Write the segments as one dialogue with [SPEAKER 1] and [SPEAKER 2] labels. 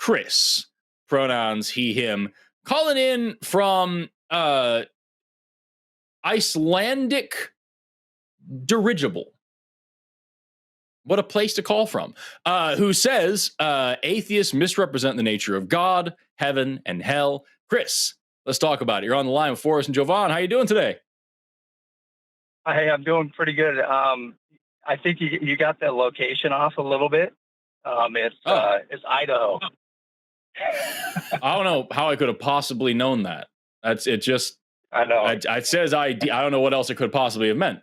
[SPEAKER 1] Chris, pronouns he, him, calling in from Icelandic dirigible. What a place to call from. Who says atheists misrepresent the nature of God, heaven, and hell. Chris, let's talk about it. You're on the line with Forrest and Jovan. How you doing today?
[SPEAKER 2] Hey, I'm doing pretty good. I think you got the location off a little bit. It's Idaho.
[SPEAKER 1] I don't know how I could have possibly known that. That's it. Just
[SPEAKER 2] I know.
[SPEAKER 1] It says ID. I don't know what else it could possibly have meant.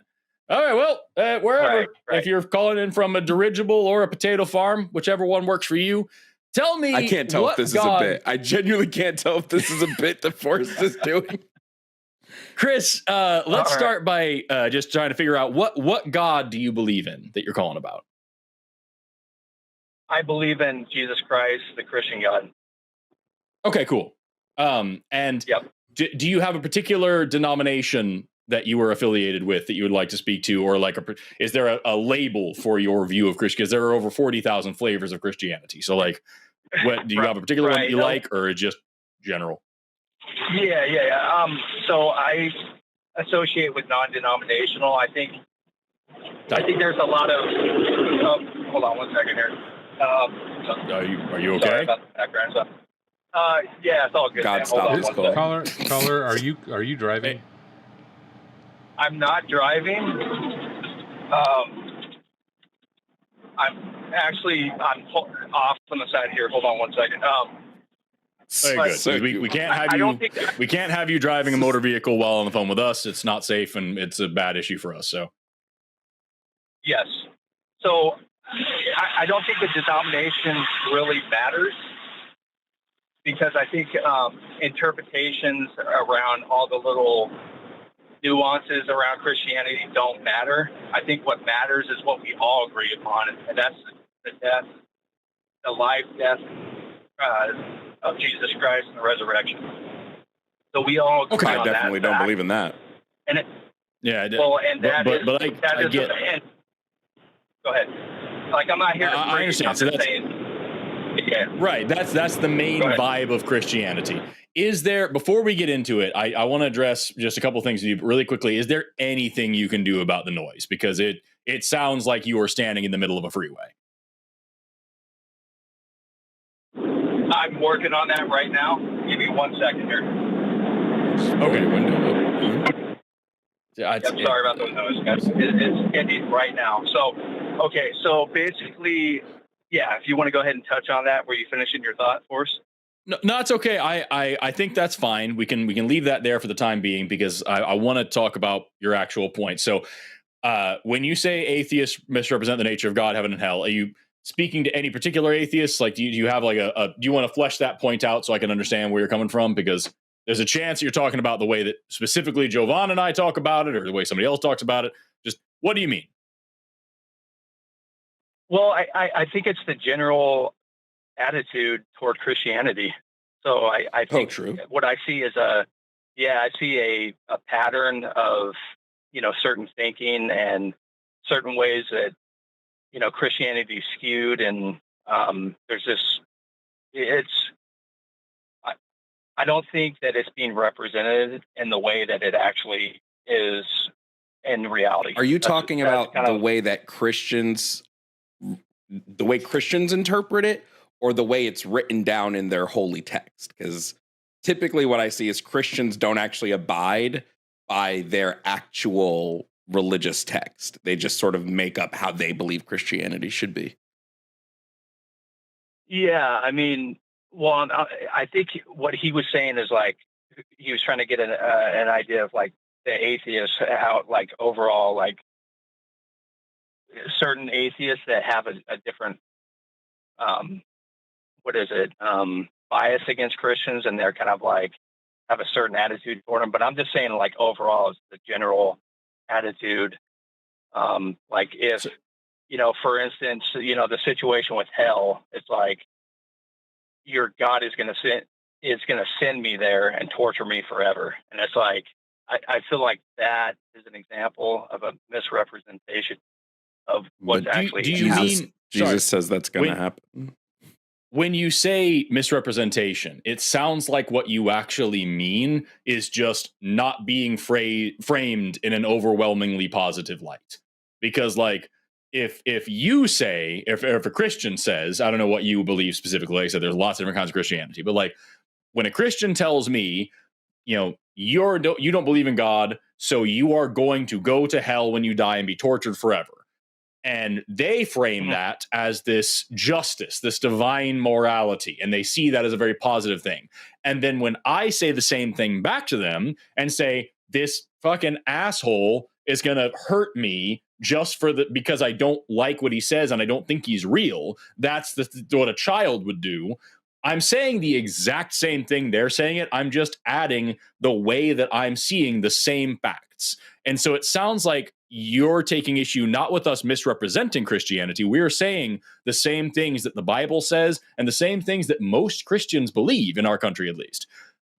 [SPEAKER 1] All right, well, wherever.
[SPEAKER 2] Right.
[SPEAKER 1] If you're calling in from a dirigible or a potato farm, whichever one works for you, tell me.
[SPEAKER 3] I can't tell if this is a bit. I genuinely can't tell if this is a bit that Forrest is doing.
[SPEAKER 1] Chris, let's start by just trying to figure out what God do you believe in that you're calling about?
[SPEAKER 2] I believe in Jesus Christ, the Christian God.
[SPEAKER 1] Okay, cool. And
[SPEAKER 2] yep.
[SPEAKER 1] Do you have a particular denomination that you are affiliated with that you would like to speak to, or like is there a label for your view of Christianity? Because there are over 40,000 flavors of Christianity. So, like, what do you have a particular one that you like, or just general?
[SPEAKER 2] Yeah. So I associate with non-denominational. I think there's a lot of. Hold on 1 second here.
[SPEAKER 1] Are you okay?
[SPEAKER 2] Sorry about the background stuff. Yeah, it's all good.
[SPEAKER 3] God, stop this call.
[SPEAKER 4] Caller, are you driving?
[SPEAKER 1] Hey.
[SPEAKER 2] I'm not driving. I'm off on the side here. Hold on 1 second.
[SPEAKER 1] Very good. So we can't have we can't have you driving a motor vehicle while on the phone with us. It's not safe, and it's a bad issue for us. So
[SPEAKER 2] yes. So I don't think the denomination really matters, because I think interpretations around all the little nuances around Christianity don't matter. I think what matters is what we all agree upon, and that's the life, death of Jesus Christ and the resurrection. So we all agree on that.
[SPEAKER 3] I definitely don't believe in that.
[SPEAKER 2] And
[SPEAKER 1] yeah,
[SPEAKER 2] well, and that is.
[SPEAKER 1] But I get.
[SPEAKER 2] Go ahead. Like, I'm not here to
[SPEAKER 1] I understand. So that's right. That's the main vibe of Christianity. Is there, before we get into it, I want to address just a couple things with you really quickly. Is there anything you can do about the noise? Because it sounds like you are standing in the middle of a freeway.
[SPEAKER 2] I'm working on that right now. Give me 1 second here.
[SPEAKER 1] Okay.
[SPEAKER 2] I'm sorry about the noise, guys. It's ending right now. So basically, yeah, if you want to go ahead and touch on that, were you finishing your thought, Forrest?
[SPEAKER 1] No, it's okay. I think that's fine. We can leave that there for the time being, because I want to talk about your actual point. So when you say atheists misrepresent the nature of God, heaven, and hell, are you speaking to any particular atheists? Like, do you have like do you want to flesh that point out so I can understand where you're coming from? Because there's a chance you're talking about the way that specifically Jovan and I talk about it, or the way somebody else talks about it. Just what do you mean?
[SPEAKER 2] Well, I think it's the general attitude toward Christianity. So I think what I see is I see a pattern of, certain thinking and certain ways that, Christianity is skewed, and there's this, I don't think that it's being represented in the way that it actually is in reality.
[SPEAKER 3] Are you talking about the way that Christians interpret it, or the way it's written down in their holy text? Because typically what I see is Christians don't actually abide by their actual religious text. They just sort of make up how they believe Christianity should be.
[SPEAKER 2] Yeah, I mean, well, I think what he was saying is, like, he was trying to get an idea of, like, the atheists, how, like, overall, like, certain atheists that have a different bias against Christians, and they're kind of like have a certain attitude for them. But I'm just saying, like, overall, it's the general attitude. Like, if, for instance, the situation with hell, it's like, your God is going to send me there and torture me forever. And it's like, I feel like that is an example of a misrepresentation of what's actually
[SPEAKER 3] Jesus says that's going to happen.
[SPEAKER 1] when you say misrepresentation, it sounds like what you actually mean is just not being framed in an overwhelmingly positive light. Because, like, if you say, if a Christian says, I don't know what you believe specifically. Like I said, there's lots of different kinds of Christianity, but like when a Christian tells me, you don't believe in God, so you are going to go to hell when you die and be tortured forever. And they frame that as this justice, this divine morality, and they see that as a very positive thing. And then when I say the same thing back to them and say, this fucking asshole is going to hurt me just because I don't like what he says and I don't think he's real, that's what a child would do. I'm saying the exact same thing they're saying it. I'm just adding the way that I'm seeing the same facts. And so it sounds like you're taking issue not with us misrepresenting Christianity. We're saying the same things that the Bible says and the same things that most Christians believe in our country, at least.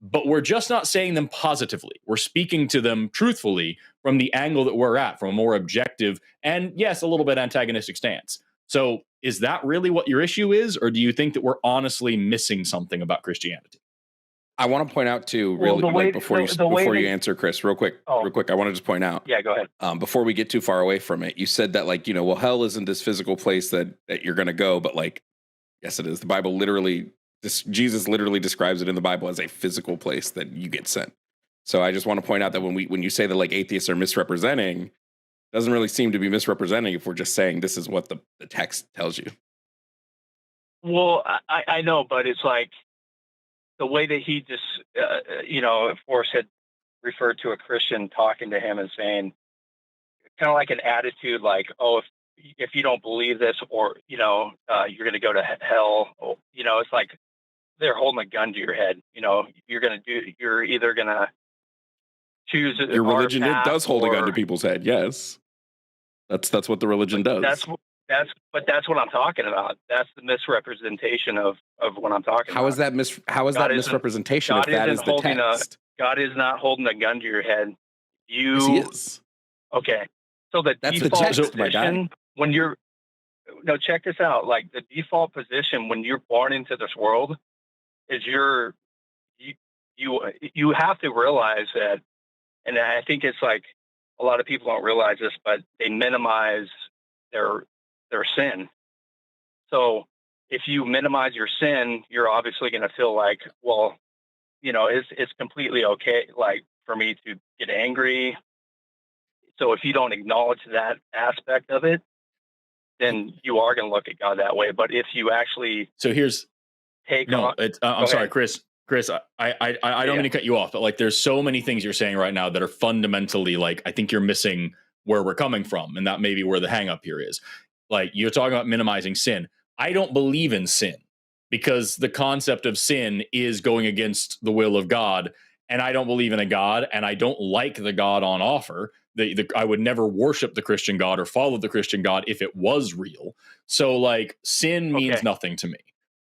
[SPEAKER 1] But we're just not saying them positively. We're speaking to them truthfully from the angle that we're at, from a more objective and, yes, a little bit antagonistic stance. So is that really what your issue is? Or do you think that we're honestly missing something about Christianity?
[SPEAKER 3] I want to point out too,
[SPEAKER 2] Well,
[SPEAKER 3] really, before you answer, Chris, real quick. I want to just point out.
[SPEAKER 2] Yeah, go ahead.
[SPEAKER 3] Before we get too far away from it, you said that, like, well, hell isn't this physical place that you're going to go, but like, yes, it is. The Bible Jesus literally describes it in the Bible as a physical place that you get sent. So I just want to point out that when you say that like atheists are misrepresenting, it doesn't really seem to be misrepresenting if we're just saying this is what the text tells you.
[SPEAKER 2] Well, I know, but it's like the way that he just, Forrest had referred to a Christian talking to him and saying, kind of like an attitude like, oh, if you don't believe this, or, you're going to go to hell, it's like they're holding a gun to your head. You're either going to choose
[SPEAKER 3] your religion. It does hold a gun to people's head. Yes. That's what the religion does.
[SPEAKER 2] That's what I'm talking about. That's the misrepresentation of what I'm talking about.
[SPEAKER 3] How is that misrepresentation if that is the text?
[SPEAKER 2] God is not holding a gun to your head.
[SPEAKER 3] Yes, he is.
[SPEAKER 2] Okay. So that's default
[SPEAKER 3] the text,
[SPEAKER 2] position when you're check this out. Like the default position when you're born into this world is you have to realize that, and I think it's like a lot of people don't realize this, but they minimize their sin. So if you minimize your sin, you're obviously going to feel like, well, it's completely okay, like for me to get angry. So if you don't acknowledge that aspect of it, then you are going to look at God that way. But if you actually
[SPEAKER 1] I'm sorry, Chris, I don't mean to cut you off, but like there's so many things you're saying right now that are fundamentally like, I think you're missing where we're coming from. And that may be where the hang up here is. Like you're talking about minimizing sin. I don't believe in sin because the concept of sin is going against the will of God. And I don't believe in a God, and I don't like the God on offer. I would never worship the Christian God or follow the Christian God if it was real. So like sin means nothing to me.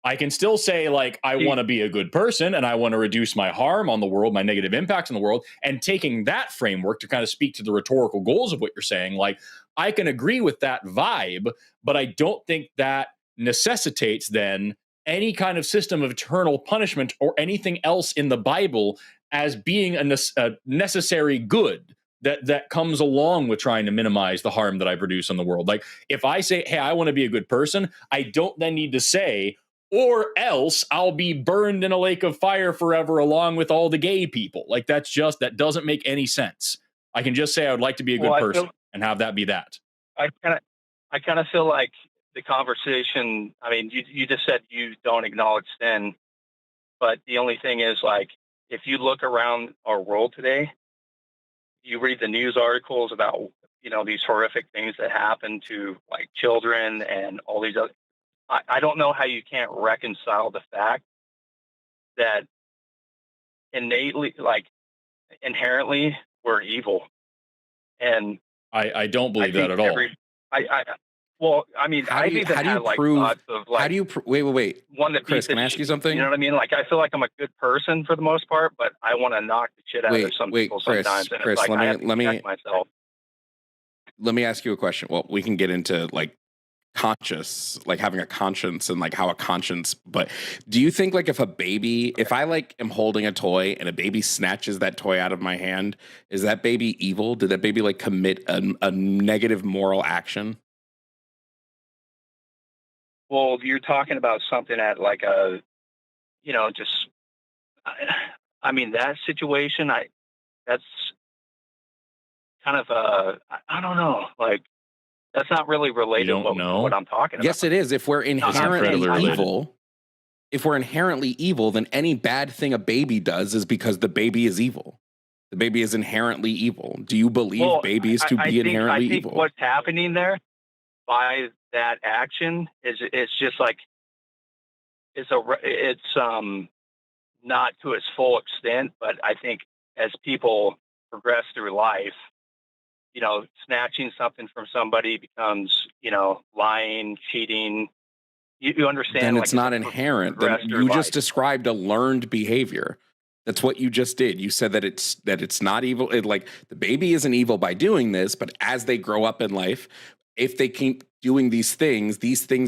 [SPEAKER 1] I can still say like, I want to be a good person and I want to reduce my harm on the world, my negative impacts on the world. And taking that framework to kind of speak to the rhetorical goals of what you're saying, like I can agree with that vibe, but I don't think that necessitates then any kind of system of eternal punishment or anything else in the Bible as being a necessary good that comes along with trying to minimize the harm that I produce on the world. Like if I say, hey, I want to be a good person, I don't then need to say, or else I'll be burned in a lake of fire forever along with all the gay people. Like that doesn't make any sense. I can just say I would like to be a good person and have that be that.
[SPEAKER 2] I kind of feel like the conversation, I mean, you just said you don't acknowledge sin, but the only thing is like, if you look around our world today, you read the news articles about, these horrific things that happen to like children and all these other, I don't know how you can't reconcile the fact that inherently we're evil. And
[SPEAKER 1] I don't believe that at all.
[SPEAKER 2] Well, I mean,
[SPEAKER 3] how do you wait.
[SPEAKER 2] One that
[SPEAKER 3] Chris, can I ask you something?
[SPEAKER 2] You know what I mean? Like, I feel like I'm a good person for the most part, but I want to knock the shit out of some people sometimes. And
[SPEAKER 3] Chris,
[SPEAKER 2] it's like, let me
[SPEAKER 3] ask you a question. Well, we can get into like conscious, like having a conscience and like how a conscience. But do you think like if a baby, if I like am holding a toy and a baby snatches that toy out of my hand, is that baby evil? Did that baby like commit a negative moral action?
[SPEAKER 2] Well, you're talking about something at like a, just, I mean, that situation, that's kind of I don't know, like, that's not really
[SPEAKER 1] You
[SPEAKER 2] related to
[SPEAKER 1] don't know?
[SPEAKER 2] what I'm talking about.
[SPEAKER 3] Yes, it is. If we're
[SPEAKER 1] It's
[SPEAKER 3] inherently
[SPEAKER 1] incredibly related.
[SPEAKER 3] evil, then any bad thing a baby does is because the baby is evil. The baby is inherently evil. Do you believe
[SPEAKER 2] Well,
[SPEAKER 3] babies to be inherently
[SPEAKER 2] I think
[SPEAKER 3] evil?
[SPEAKER 2] what's happening there by that action is it's just like it's not to its full extent, but I think as people progress through life, snatching something from somebody becomes, lying, cheating. You understand?
[SPEAKER 3] Then
[SPEAKER 2] like
[SPEAKER 3] it's not inherent. Then
[SPEAKER 2] progress through
[SPEAKER 3] you just
[SPEAKER 2] life.
[SPEAKER 3] described a learned behavior. That's what you just did. You said that it's not evil. Like the baby isn't evil by doing this, but as they grow up in life, if they keep doing these things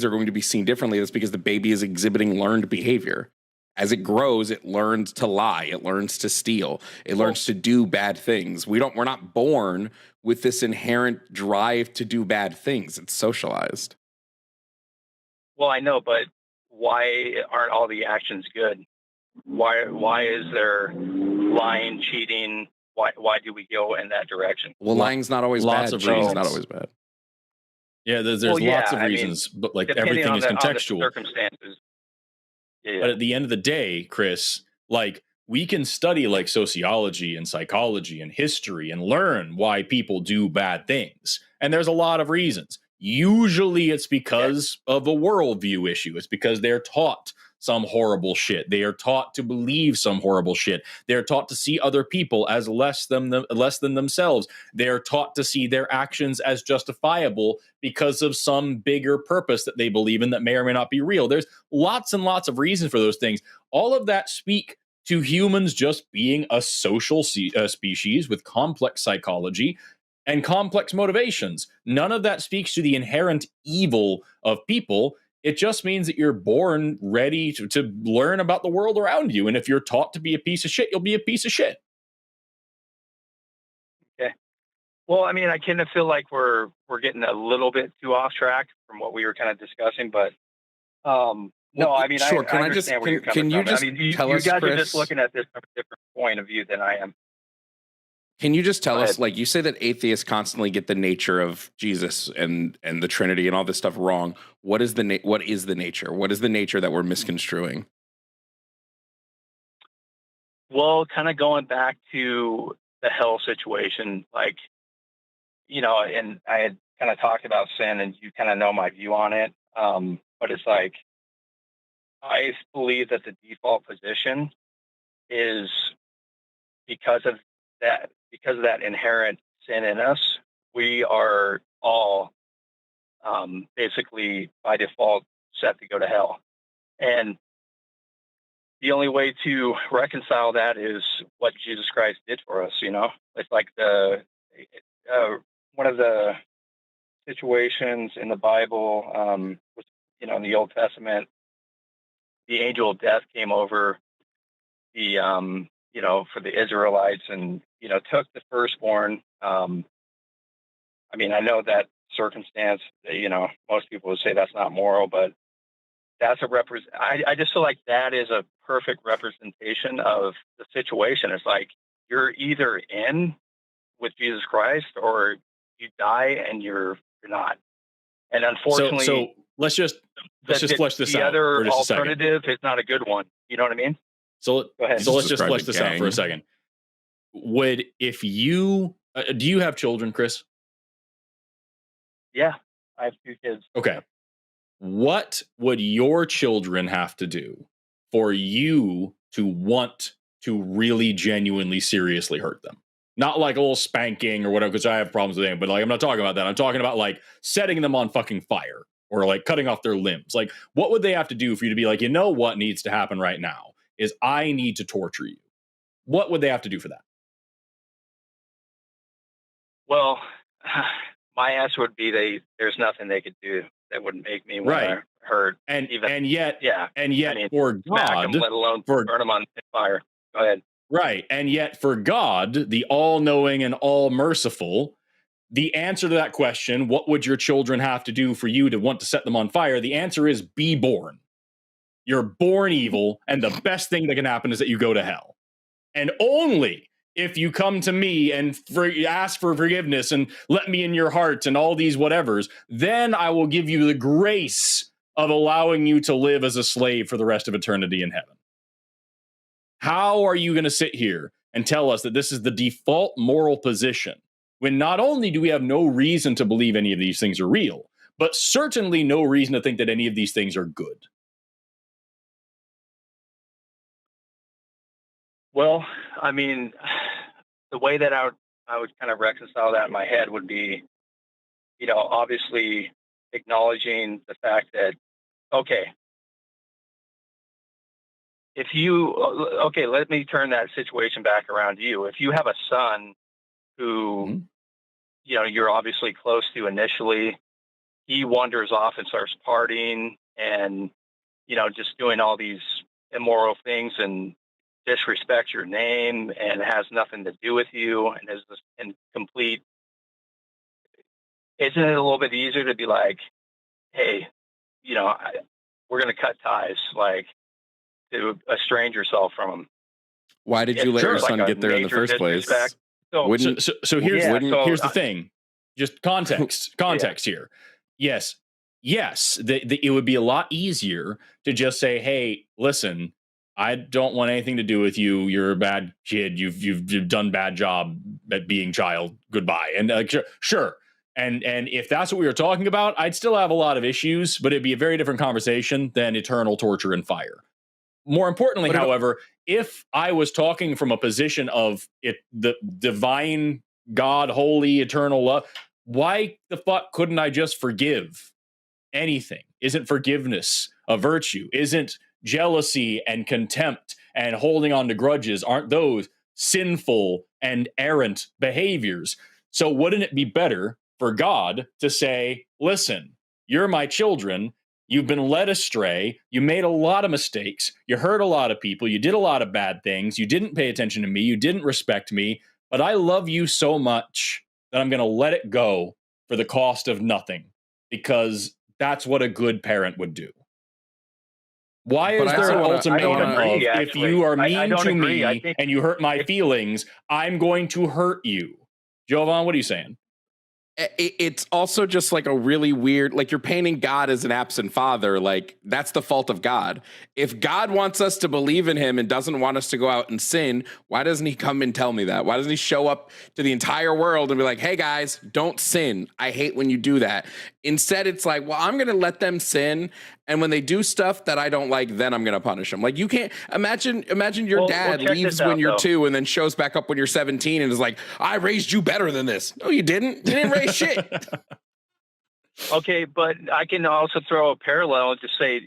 [SPEAKER 3] are going to be seen differently. That's because the baby is exhibiting learned behavior. As it grows, it learns to lie, it learns to steal, it learns to do bad things. We're not born with this inherent drive to do bad things. It's socialized.
[SPEAKER 2] Well, I know, but why aren't all the actions good? Why is there lying, cheating? Why do we go in that direction?
[SPEAKER 3] Well, lying's not always
[SPEAKER 1] Lots
[SPEAKER 3] bad.
[SPEAKER 1] of
[SPEAKER 3] Cheating's
[SPEAKER 1] reasons.
[SPEAKER 3] not always bad.
[SPEAKER 1] Yeah, there's
[SPEAKER 2] Well,
[SPEAKER 1] lots of
[SPEAKER 2] I mean,
[SPEAKER 1] reasons, but like
[SPEAKER 2] depending
[SPEAKER 1] everything
[SPEAKER 2] on
[SPEAKER 1] is
[SPEAKER 2] the
[SPEAKER 1] contextual.
[SPEAKER 2] circumstances. Yeah.
[SPEAKER 1] But at the end of the day, Chris, like we can study like sociology and psychology and history and learn why people do bad things. And there's a lot of reasons. Usually it's because of a worldview issue. It's because they're taught some horrible shit. They are taught to believe some horrible shit. They're taught to see other people as less than themselves. They're taught to see their actions as justifiable because of some bigger purpose that they believe in that may or may not be real. There's lots and lots of reasons for those things. All of that speak to humans just being a social species with complex psychology and complex motivations. None of that speaks to the inherent evil of people. It just means that you're born ready to learn about the world around you. And if you're taught to be a piece of shit, you'll be a piece of shit.
[SPEAKER 2] Okay. Well, I mean, I kind of feel like we're getting a little bit too off track from what we were kind of discussing, but no, I mean,
[SPEAKER 3] sure.
[SPEAKER 2] I understand where you're coming from. I mean, you
[SPEAKER 3] tell us,
[SPEAKER 2] guys
[SPEAKER 3] Chris,
[SPEAKER 2] are just looking at this from a different point of view than I am.
[SPEAKER 3] Can you just tell
[SPEAKER 2] Go
[SPEAKER 3] us,
[SPEAKER 2] ahead.
[SPEAKER 3] like you say that atheists constantly get the nature of Jesus and the Trinity and all this stuff wrong. What is the nature? What is the nature that we're misconstruing?
[SPEAKER 2] Well, kind of going back to the hell situation, like, and I had kind of talked about sin, and you kind of know my view on it. But it's like, I believe that the default position is because of that inherent sin in us, we are all basically by default set to go to hell. And the only way to reconcile that is what Jesus Christ did for us. It's like one of the situations in the Bible, in the Old Testament, the angel of death came over the for the Israelites and took the firstborn. I mean, I know that circumstance, most people would say that's not moral, but that's I just feel like that is a perfect representation of the situation. It's like you're either in with Jesus Christ or you die and you're not. And unfortunately,
[SPEAKER 1] So let's just flesh this
[SPEAKER 2] the
[SPEAKER 1] out
[SPEAKER 2] other
[SPEAKER 1] for just a second.
[SPEAKER 2] alternative is not a good one. You know what I mean?
[SPEAKER 1] So
[SPEAKER 2] Go ahead.
[SPEAKER 1] let's just flesh
[SPEAKER 3] described a
[SPEAKER 1] this out for a
[SPEAKER 3] gang.
[SPEAKER 1] second. If you do you have children, Chris?
[SPEAKER 2] Yeah, I have 2 kids.
[SPEAKER 1] Okay. What would your children have to do for you to want to really genuinely seriously hurt them? Not like a little spanking or whatever, because I have problems with them, but like I'm not talking about that. I'm talking about like setting them on fucking fire or like cutting off their limbs. Like, what would they have to do for you to be like, what needs to happen right now is I need to torture you? What would they have to do for that?
[SPEAKER 2] Well, my answer would be there's nothing they could do. that would make me want
[SPEAKER 1] Right.
[SPEAKER 2] to hurt.
[SPEAKER 1] And
[SPEAKER 2] Even
[SPEAKER 1] and yet
[SPEAKER 2] yeah,
[SPEAKER 1] and yet
[SPEAKER 2] I mean,
[SPEAKER 1] for
[SPEAKER 2] smack them,
[SPEAKER 1] God,
[SPEAKER 2] let alone
[SPEAKER 1] for
[SPEAKER 2] burn them on fire. Go ahead.
[SPEAKER 1] right, and yet for God, the all-knowing and all-merciful, the answer to that question, what would your children have to do for you to want to set them on fire? The answer is be born. You're born evil, and the best thing that can happen is that you go to hell. And only if you come to me and ask for forgiveness and let me in your heart and all these whatevers, then I will give you the grace of allowing you to live as a slave for the rest of eternity in heaven. How are you going to sit here and tell us that this is the default moral position when not only do we have no reason to believe any of these things are real, but certainly no reason to think that any of these things are good?
[SPEAKER 2] Well, I mean, the way that I would kind of reconcile that in my head would be, obviously acknowledging the fact that, okay, let me turn that situation back around to you. If you have a son who,
[SPEAKER 1] Mm-hmm.
[SPEAKER 2] You're obviously close to initially, he wanders off and starts partying and, just doing all these immoral things and disrespects your name and has nothing to do with you and is just in complete. Isn't it a little bit easier to be like, hey, we're going to cut ties, like to estrange yourself from him?
[SPEAKER 3] Why did you let your son get there in the first place?
[SPEAKER 2] So
[SPEAKER 1] here's here's the
[SPEAKER 2] I-
[SPEAKER 1] thing. Just context here. Yes, it would be a lot easier to just say, "Hey, listen, I don't want anything to do with you. You're a bad kid. You've done bad job at being child. Goodbye." And sure. And if that's what we were talking about, I'd still have a lot of issues, but it'd be a very different conversation than eternal torture and fire. More importantly, however, if I was talking from a position of the divine God, holy, eternal love, why the fuck couldn't I just forgive anything? Isn't forgiveness a virtue? Isn't jealousy and contempt and holding on to grudges, aren't those sinful and errant behaviors? So wouldn't it be better for God to say, listen, you're my children. You've been led astray. You made a lot of mistakes. You hurt a lot of people. You did a lot of bad things. You didn't pay attention to me. You didn't respect me. But I love you so much that I'm going to let it go for the cost of nothing, because that's what a good parent would do. Why is there an ultimatum of, if you are mean to me and you hurt my feelings, I'm going to hurt you? Jovan, what are you saying?
[SPEAKER 3] It's also just like a really weird, like you're painting God as an absent father. Like that's the fault of God. If God wants us to believe in him and doesn't want us to go out and sin, why doesn't he come and tell me that? Why doesn't he show up to the entire world and be like, hey guys, don't sin. I hate when you do that. Instead, it's like, well, I'm going to let them sin. And when they do stuff that I don't like, then I'm going to punish them. Like you can't imagine your dad leaves when you're 2 and then shows back up when you're 17 and is like, I raised you better than this. No, you didn't. You didn't raise shit.
[SPEAKER 2] Okay, but I can also throw a parallel and just say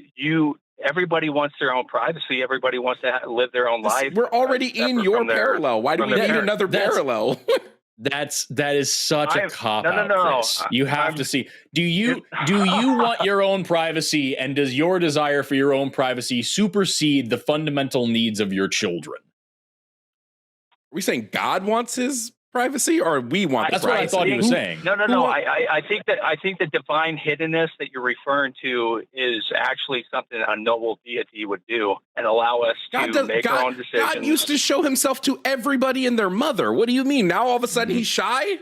[SPEAKER 2] everybody wants their own privacy. Everybody wants to live their own life.
[SPEAKER 3] We're already in your parallel. Why do we need another parallel?
[SPEAKER 1] That is such a cop out.
[SPEAKER 2] No.
[SPEAKER 1] Chris. You have to see. Do you want your own privacy, and does your desire for your own privacy supersede the fundamental needs of your children?
[SPEAKER 3] Are we saying God wants his privacy, or we want?
[SPEAKER 1] That's what I thought he was saying.
[SPEAKER 2] No. I think the divine hiddenness that you're referring to is actually something a noble deity would do and allow us to make our own decisions.
[SPEAKER 3] God used to show himself to everybody and their mother. What do you mean? Now all of a sudden he's shy?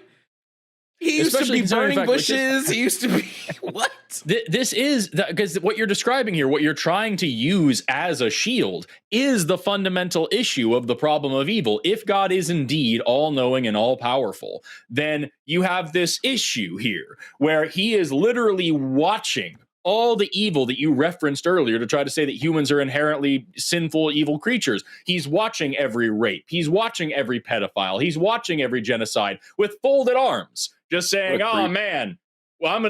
[SPEAKER 3] He used to be burning bushes. He used to be what?
[SPEAKER 1] This is because what you're describing here, what you're trying to use as a shield, is the fundamental issue of the problem of evil. If God is indeed all-knowing and all-powerful, then you have this issue here where he is literally watching all the evil that you referenced earlier to try to say that humans are inherently sinful, evil creatures. He's watching every rape. He's watching every pedophile. He's watching every genocide with folded arms, just saying, "Oh man, well,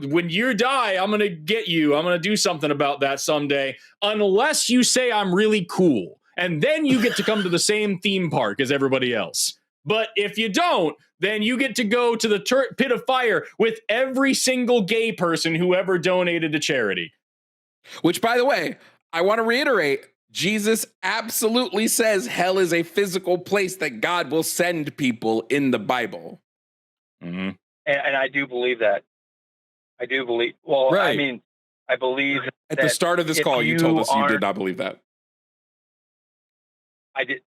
[SPEAKER 1] when you die, I'm gonna get you. I'm gonna do something about that someday." Unless you say I'm really cool, and then you get to come to the same theme park as everybody else. But if you don't, then you get to go to the pit of fire with every single gay person who ever donated to charity.
[SPEAKER 3] Which, by the way, I want to reiterate, Jesus absolutely says hell is a physical place that God will send people in the Bible.
[SPEAKER 1] Mm-hmm.
[SPEAKER 2] And I do believe that. I do believe. Well,
[SPEAKER 3] Right.
[SPEAKER 2] I mean, I believe
[SPEAKER 3] at the start of this call, you told us you did not believe that.
[SPEAKER 2] I did.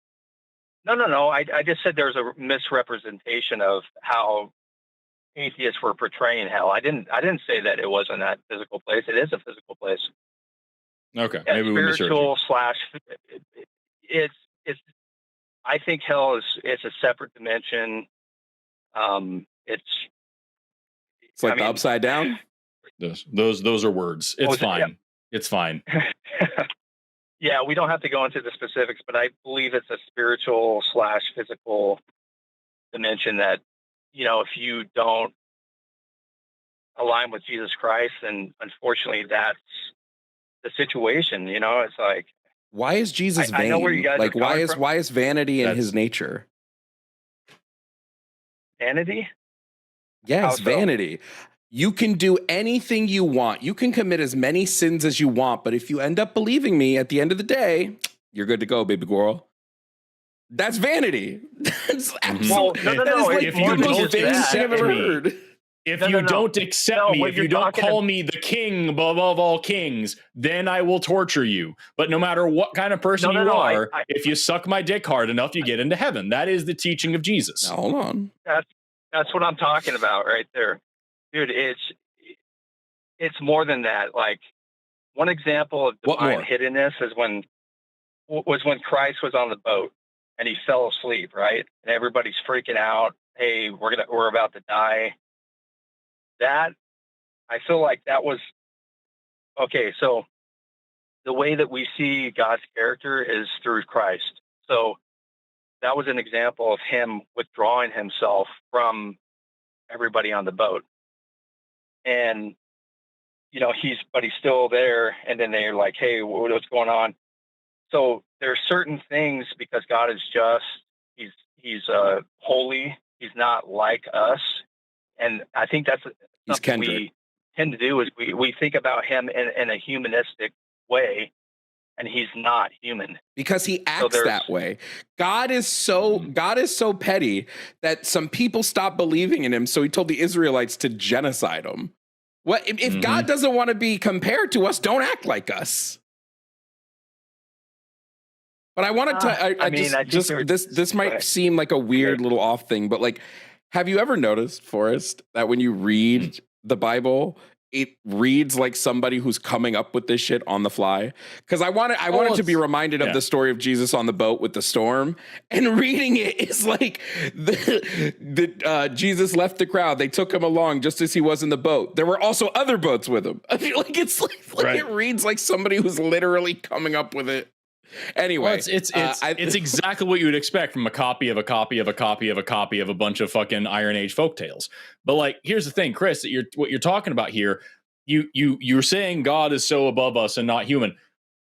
[SPEAKER 2] No. I just said there's a misrepresentation of how atheists were portraying hell. I didn't say that it wasn't that physical place. It is a physical place.
[SPEAKER 1] Okay, maybe we misheard
[SPEAKER 2] spiritual
[SPEAKER 1] you.
[SPEAKER 2] / it's. I think hell is a separate dimension. It's
[SPEAKER 3] like the upside down.
[SPEAKER 1] Those are words. It's fine.
[SPEAKER 2] Yeah.
[SPEAKER 1] It's fine.
[SPEAKER 2] Yeah, we don't have to go into the specifics, but I believe it's a spiritual / physical dimension that, if you don't align with Jesus Christ, then unfortunately that's the situation. It's like,
[SPEAKER 3] why is Jesus vain?
[SPEAKER 2] I know where you guys
[SPEAKER 3] like,
[SPEAKER 2] are
[SPEAKER 3] why is vanity in his nature?
[SPEAKER 2] Vanity?
[SPEAKER 3] Yes, vanity. You can do anything you want. You can commit as many sins as you want, but if you end up believing me at the end of the day, you're good to go, baby girl. That's vanity. That's absolutely.
[SPEAKER 2] Well, no.
[SPEAKER 1] If you don't accept me, if you don't accept me, if you don't call me the king above all kings, then I will torture you. But no matter what kind of person you are, if you suck my dick hard enough, you get into heaven. That is the teaching of Jesus.
[SPEAKER 3] Now, hold on.
[SPEAKER 2] That's what I'm talking about right there. Dude, it's more than that. Like, one example of divine hiddenness is when Christ was on the boat and he fell asleep, right? And everybody's freaking out. Hey, we're about to die. That, I feel like that was okay. So the way that we see God's character is through Christ. So that was an example of him withdrawing himself from everybody on the boat. And, he's still there. And then they're like, hey, what's going on? So there's certain things, because God is just, he's holy. He's not like us. And I think that's something we tend to do is we think about him in a humanistic way, and he's not human
[SPEAKER 3] because he acts that way. God is so petty that some people stopped believing in him. So he told the Israelites to genocide them. What if God doesn't want to be compared to us? Don't act like us. But I want to. This might seem like a weird little off thing, but like, have you ever noticed, Forrest, that when you read the Bible, it reads like somebody who's coming up with this shit on the fly? Because I wanted to be reminded of the story of Jesus on the boat with the storm, and reading it is like Jesus left the crowd. They took him along just as he was in the boat. There were also other boats with him. I feel like it's like it reads like somebody who's literally coming up with it. Anyway,
[SPEAKER 1] it's exactly what you would expect from a copy of a copy of a copy of a copy of a bunch of fucking Iron Age folktales. But like, here's the thing, Chris, that what you're talking about here, you're saying God is so above us and not human.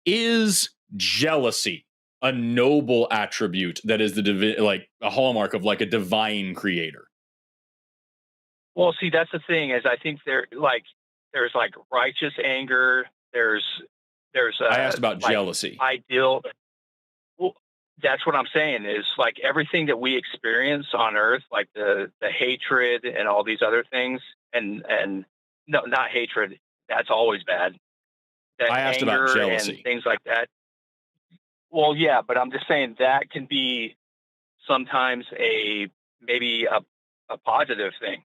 [SPEAKER 1] Is jealousy a noble attribute that is like a hallmark of like a divine creator?
[SPEAKER 2] Well, see, that's the thing is I think there's like righteous anger. There's
[SPEAKER 1] I asked about jealousy.
[SPEAKER 2] Ideal. Well, that's what I'm saying is like everything that we experience on earth, like the hatred and all these other things, and no, not hatred. That's always bad. That
[SPEAKER 1] I asked about jealousy
[SPEAKER 2] and things like that. Well, yeah, but I'm just saying that can be sometimes maybe a positive thing.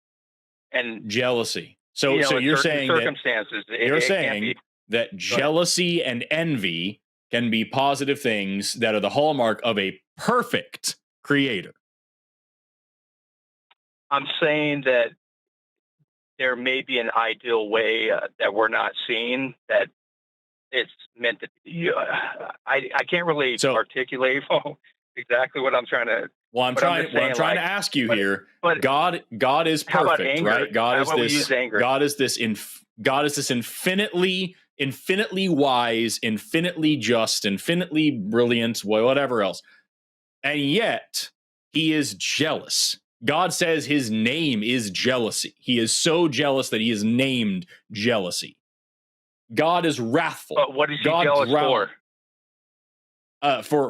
[SPEAKER 2] And
[SPEAKER 1] jealousy. So you're saying
[SPEAKER 2] circumstances.
[SPEAKER 1] You're saying that jealousy and envy can be positive things that are the hallmark of a perfect creator.
[SPEAKER 2] I'm saying that there may be an ideal way that we're not seeing that it's meant to be. I can't really articulate exactly what I'm trying to.
[SPEAKER 1] Well, I'm trying to ask you here. But God is perfect, right? God is this infinitely wise, infinitely just, infinitely brilliant, whatever else. And yet He is jealous. God says his name is jealousy. He is so jealous that he is named jealousy. God is wrathful.
[SPEAKER 2] But what is he
[SPEAKER 1] God
[SPEAKER 2] jealous for?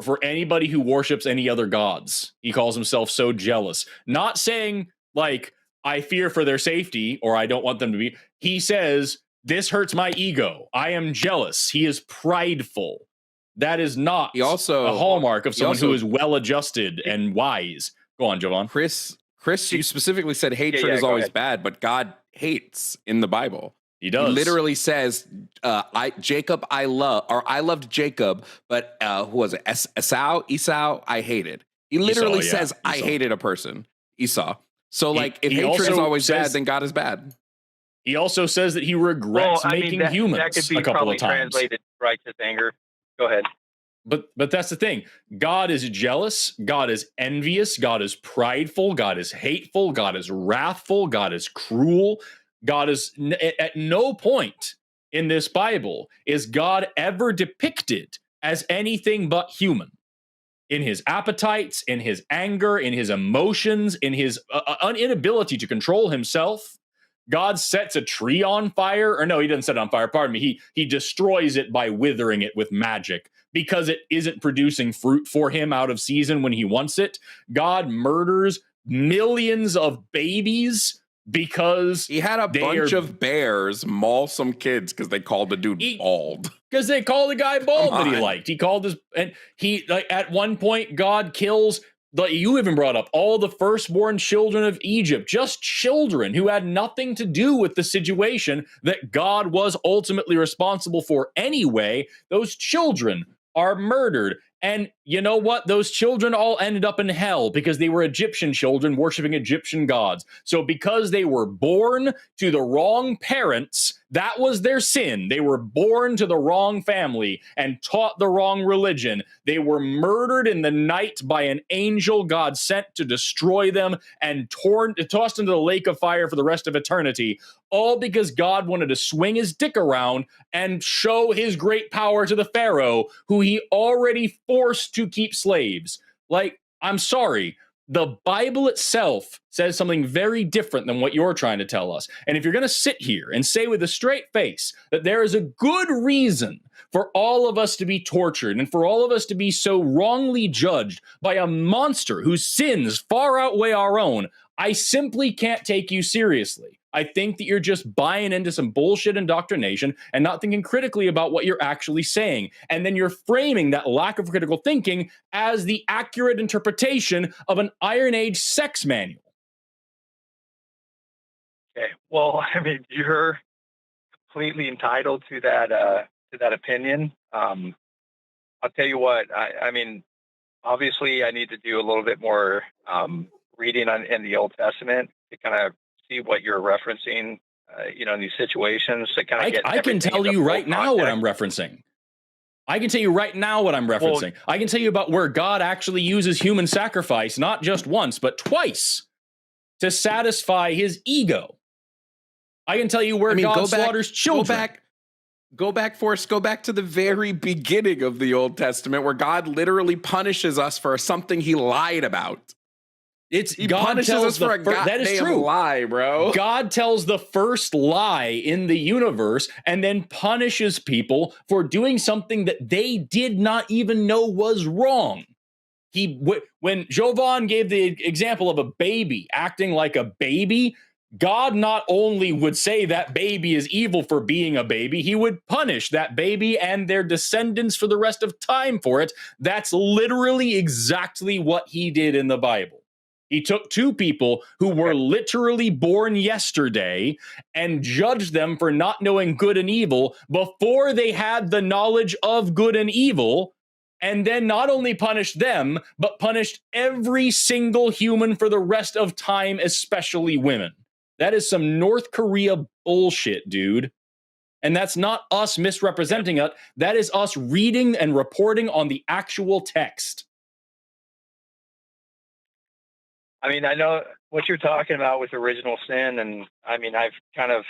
[SPEAKER 1] For anybody who worships any other gods. He calls himself so jealous. Not saying like I fear for their safety or I don't want them to be. He says this hurts my ego. I am jealous. He is prideful. That is not
[SPEAKER 3] He also
[SPEAKER 1] a hallmark of someone who is well-adjusted
[SPEAKER 2] He-
[SPEAKER 1] and wise. Go on, Jovan.
[SPEAKER 3] Chris, you specifically said hatred is
[SPEAKER 2] go
[SPEAKER 3] always
[SPEAKER 2] ahead.
[SPEAKER 3] bad, but God hates in the Bible.
[SPEAKER 1] He does.
[SPEAKER 3] He literally says, I loved Jacob, but who was it? Esau, I hated. He literally says, I hated a person, Esau. So, like, if hatred is always bad, then God is bad.
[SPEAKER 1] He also says that he regrets making humans
[SPEAKER 2] that could be
[SPEAKER 1] a couple
[SPEAKER 2] probably
[SPEAKER 1] of times.
[SPEAKER 2] translated righteous anger. Go ahead.
[SPEAKER 1] But that's the thing. God is jealous. God is envious. God is prideful. God is hateful. God is wrathful. God is cruel. God is at no point in this Bible is God ever depicted as anything but human. In his appetites, in his anger, in his emotions, in his inability to control himself. God sets a tree on fire, or no, he doesn't set it on fire. Pardon me. He destroys it by withering it with magic because it isn't producing fruit for him out of season when he wants it. God murders millions of babies because
[SPEAKER 3] he had a bunch of bears maul some kids because they called the dude bald.
[SPEAKER 1] Because they called the guy bald that he liked. He called his, and he, like, at one point, God kills, like you even brought up, all the firstborn children of Egypt, just children who had nothing to do with the situation that God was ultimately responsible for anyway. Those children are murdered. And you know what? Those children all ended up in hell because they were Egyptian children worshiping Egyptian gods. So because they were born to the wrong parents, that was their sin. They were born to the wrong family and taught the wrong religion. They were murdered in the night by an angel God sent to destroy them and tossed into the lake of fire for the rest of eternity. All because God wanted to swing his dick around and show his great power to the Pharaoh, who he already forced to keep slaves. Like, I'm sorry. The Bible itself says something very different than what you're trying to tell us. And if you're going to sit here and say with a straight face that there is a good reason for all of us to be tortured and for all of us to be so wrongly judged by a monster whose sins far outweigh our own, I simply can't take you seriously. I think that you're just buying into some bullshit indoctrination and not thinking critically about what you're actually saying. And then you're framing that lack of critical thinking as the accurate interpretation of an Iron Age sex manual.
[SPEAKER 2] Okay. Well, I mean, you're completely entitled to that opinion. I'll tell you what. I mean, obviously, I need to do a little bit more reading in the Old Testament to kind of see what you're referencing, in these situations. To kind of get.
[SPEAKER 1] I can tell you right now what I'm referencing. I can tell you right now what I'm referencing. I can tell you about where God actually uses human sacrifice, not just once, but twice, to satisfy his ego. I can tell you where God slaughters children.
[SPEAKER 3] Go back, Forrest. Go back to the very beginning of the Old Testament where God literally punishes us for something he lied about. He punishes us for a goddamn lie, bro.
[SPEAKER 1] God tells the first lie in the universe and then punishes people for doing something that they did not even know was wrong. When Jovan gave the example of a baby acting like a baby, God not only would say that baby is evil for being a baby, he would punish that baby and their descendants for the rest of time for it. That's literally exactly what he did in the Bible. He took two people who were literally born yesterday and judged them for not knowing good and evil before they had the knowledge of good and evil, and then not only punished them, but punished every single human for the rest of time, especially women. That is some North Korea bullshit, dude. And that's not us misrepresenting it. That is us reading and reporting on the actual text.
[SPEAKER 2] I mean, I know what you're talking about with original sin, and I mean, I've kind of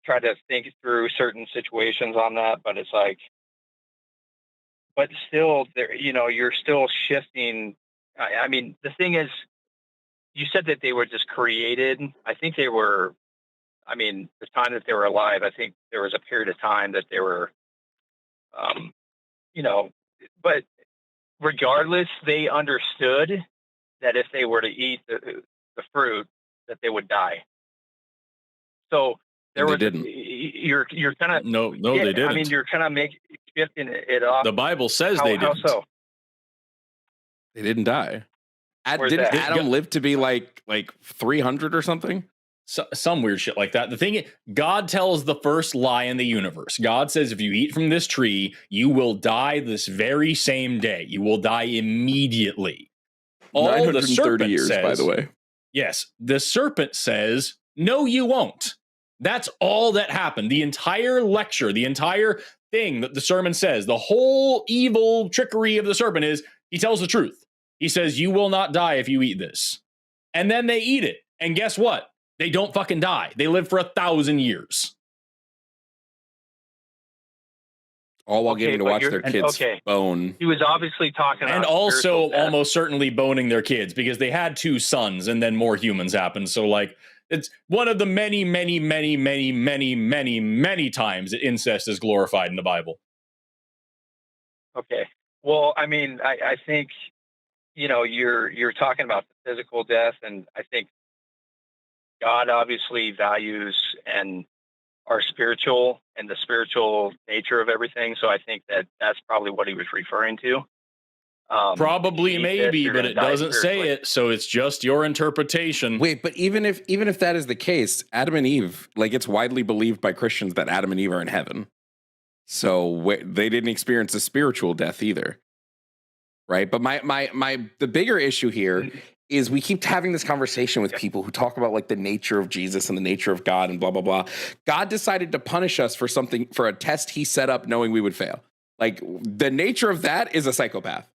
[SPEAKER 2] tried to think through certain situations on that, but it's like, but still, there, you're still shifting I mean, the thing is, you said that they were just created. I think they were. I mean, the time that they were alive, I think there was a period of time that they were, um, you know, but regardless, they understood that if they were to eat the fruit, that they would die. So there
[SPEAKER 3] And they
[SPEAKER 2] was
[SPEAKER 3] didn't.
[SPEAKER 2] you're kind of
[SPEAKER 1] No,
[SPEAKER 2] yeah.
[SPEAKER 1] they didn't.
[SPEAKER 2] I mean, you're kind of shifting it off.
[SPEAKER 1] The Bible says
[SPEAKER 2] How,
[SPEAKER 1] they
[SPEAKER 2] how
[SPEAKER 1] didn't.
[SPEAKER 2] so?
[SPEAKER 3] They didn't die.
[SPEAKER 2] Where's
[SPEAKER 3] Didn't
[SPEAKER 2] that?
[SPEAKER 3] Adam live to be like 300 or something?
[SPEAKER 1] Some weird shit like that. The thing is, God tells the first lie in the universe. God says, if you eat from this tree, you will die this very same day. You will die immediately. All the
[SPEAKER 3] 930
[SPEAKER 1] serpent
[SPEAKER 3] years,
[SPEAKER 1] says,
[SPEAKER 3] by the way.
[SPEAKER 1] yes, the serpent says, no, you won't. That's all that happened. The entire lecture, the entire thing that the sermon says, the whole evil trickery of the serpent is he tells the truth. He says, you will not die if you eat this. And then they eat it. And guess what? They don't fucking die. They live for 1,000 years.
[SPEAKER 3] All while
[SPEAKER 2] Okay,
[SPEAKER 3] getting to
[SPEAKER 2] but
[SPEAKER 3] watch their kids bone.
[SPEAKER 2] He was obviously talking about
[SPEAKER 1] And also
[SPEAKER 2] spiritual death.
[SPEAKER 1] almost certainly boning their kids because they had 2 sons and then more humans happened. So like it's one of the many, many, many, many, many, many, many times that incest is glorified in the Bible.
[SPEAKER 2] Okay. Well, I mean, I think, you're talking about the physical death, and I think God obviously values and our spiritual and the spiritual nature of everything. So I think that that's probably what he was referring to.
[SPEAKER 1] Probably, maybe, but it doesn't say it, so it's just your interpretation.
[SPEAKER 3] Wait, but even if that is the case, Adam and Eve, like it's widely believed by Christians that Adam and Eve are in heaven. So they didn't experience a spiritual death either. Right? But the bigger issue here is we keep having this conversation with people who talk about like the nature of Jesus and the nature of God and blah, blah, blah. God decided to punish us for a test he set up knowing we would fail. Like the nature of that is a psychopath.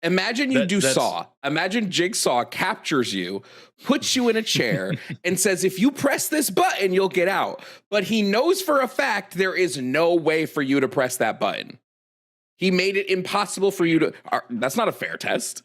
[SPEAKER 3] Imagine you do Saw. Imagine Jigsaw captures you, puts you in a chair, and says, if you press this button, you'll get out. But he knows for a fact there is no way for you to press that button. He made it impossible for you to. That's not a fair test.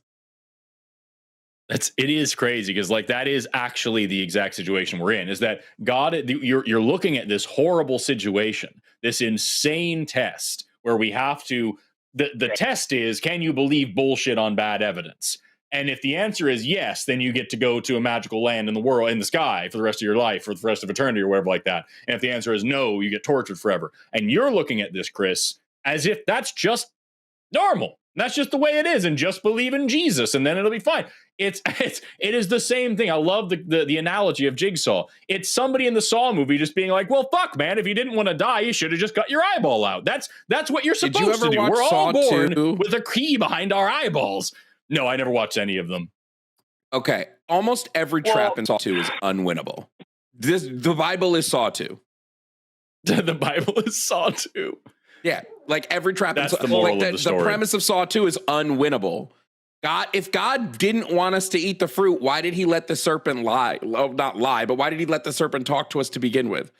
[SPEAKER 1] It is crazy because like that is actually the exact situation we're in. Is that God? You're looking at this horrible situation, this insane test where we have to. The test is, can you believe bullshit on bad evidence? And if the answer is yes, then you get to go to a magical land in the world, in the sky for the rest of your life, for the rest of eternity or whatever like that. And if the answer is no, you get tortured forever. And you're looking at this, Chris, as if that's just normal. That's just the way it is, and just believe in Jesus, and then it'll be fine. It is the same thing. I love the analogy of Jigsaw. It's somebody in the Saw movie just being like, "Well, fuck, man, if you didn't want to die, you should have just got your eyeball out." That's what you're supposed to do. We're all born with a key behind our eyeballs. No, I never watched any of them.
[SPEAKER 3] Okay, almost every trap in Saw 2 is unwinnable. The Bible is Saw 2.
[SPEAKER 1] The Bible is Saw 2.
[SPEAKER 3] Yeah, like every trap.
[SPEAKER 1] That's the moral of the story.
[SPEAKER 3] The premise of Saw 2 is unwinnable. If God didn't want us to eat the fruit, why did he let the serpent lie? Well, not lie, but why did he let the serpent talk to us to begin with?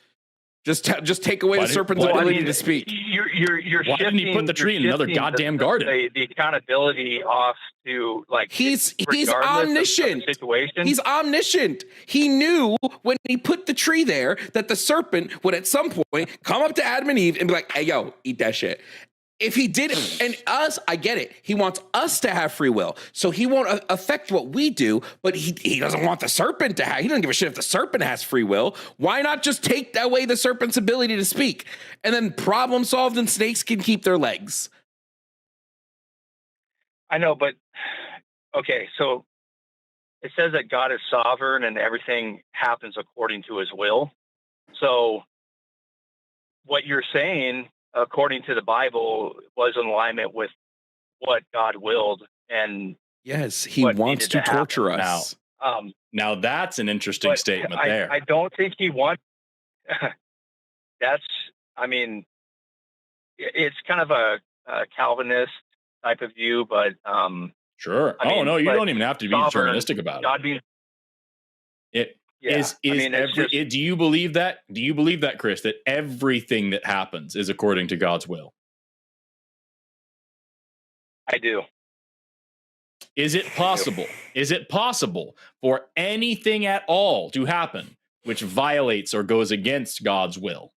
[SPEAKER 3] Just take away the serpent's ability to speak.
[SPEAKER 2] You're
[SPEAKER 1] why didn't he put the tree in another goddamn garden?
[SPEAKER 2] The accountability off to like
[SPEAKER 3] he's omniscient. He's omniscient. He knew when he put the tree there that the serpent would at some point come up to Adam and Eve and be like, "Hey, yo, eat that shit." If he didn't, and us, I get it. He wants us to have free will, so he won't affect what we do. But he doesn't want the serpent to have. He doesn't give a shit if the serpent has free will. Why not just take away the serpent's ability to speak, and then problem solved, and snakes can keep their legs?
[SPEAKER 2] I know, but okay. So it says that God is sovereign and everything happens according to His will. So what you're saying, according to the Bible, was in alignment with what God willed, and
[SPEAKER 3] yes, He wants to torture us.
[SPEAKER 1] Now that's an interesting statement. There,
[SPEAKER 2] I don't think He wants. I mean, it's kind of a Calvinist type of view, but
[SPEAKER 1] sure. No, you don't even have to be deterministic about it.
[SPEAKER 2] God being
[SPEAKER 1] it. Do you believe that? Do you believe that, Chris, that everything that happens is according to God's will?
[SPEAKER 2] I do.
[SPEAKER 1] Is it possible? Is it possible for anything at all to happen which violates or goes against God's will?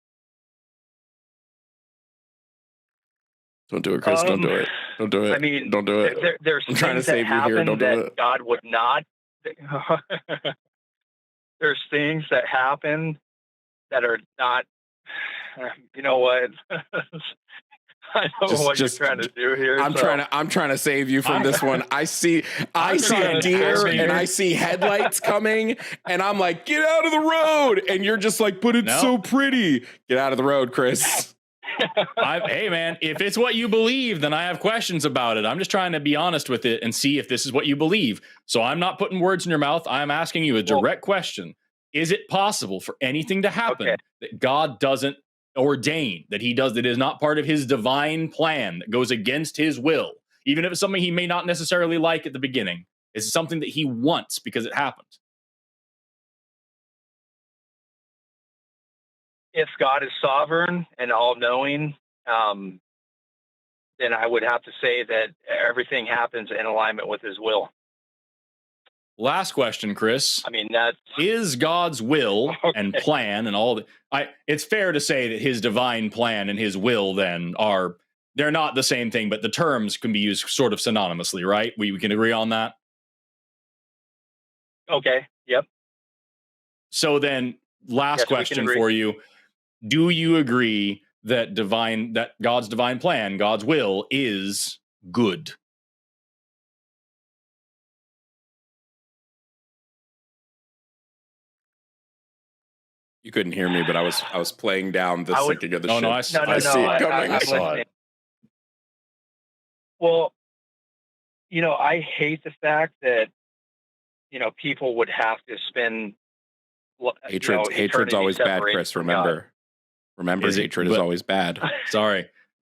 [SPEAKER 3] Don't do it, Chris. Don't do it. Don't do it.
[SPEAKER 2] I mean,
[SPEAKER 3] don't do it.
[SPEAKER 2] There's
[SPEAKER 3] I'm trying to
[SPEAKER 2] things that
[SPEAKER 3] save you here.
[SPEAKER 2] happen
[SPEAKER 3] Don't do
[SPEAKER 2] that
[SPEAKER 3] it.
[SPEAKER 2] God would not. There's things that happen that are not. You know what? I know what you're trying to do here.
[SPEAKER 3] I'm trying to save you from this one. I see a deer and I see headlights coming, and I'm like, get out of the road. And you're just like, but it's so pretty. Get out of the road, Chris.
[SPEAKER 1] Hey man, if it's what you believe, then I have questions about it. I'm just trying to be honest with it and see if this is what you believe. So I'm not putting words in your mouth. I'm asking you a direct question. Is it possible for anything to happen that God doesn't ordain, that that is not part of his divine plan, that goes against his will, even if it's something he may not necessarily like at the beginning? Is it something that he wants because it happened?
[SPEAKER 2] If God is sovereign and all-knowing, then I would have to say that everything happens in alignment with his will.
[SPEAKER 1] Last question, Chris.
[SPEAKER 2] I mean,
[SPEAKER 1] is God's will and plan and all that. It's fair to say that his divine plan and his will then they're not the same thing, but the terms can be used sort of synonymously, right? We can agree on that.
[SPEAKER 2] Okay. Yep.
[SPEAKER 1] So then, last question for you: do you agree that God's divine plan, God's will, is good?
[SPEAKER 3] You couldn't hear me, but I was playing down the sinking of the ship.
[SPEAKER 1] I see it coming.
[SPEAKER 2] I saw it. Well, I hate the fact that people would have to spend
[SPEAKER 3] hatred's always bad, Chris. Remember, hatred is always bad.
[SPEAKER 1] Sorry.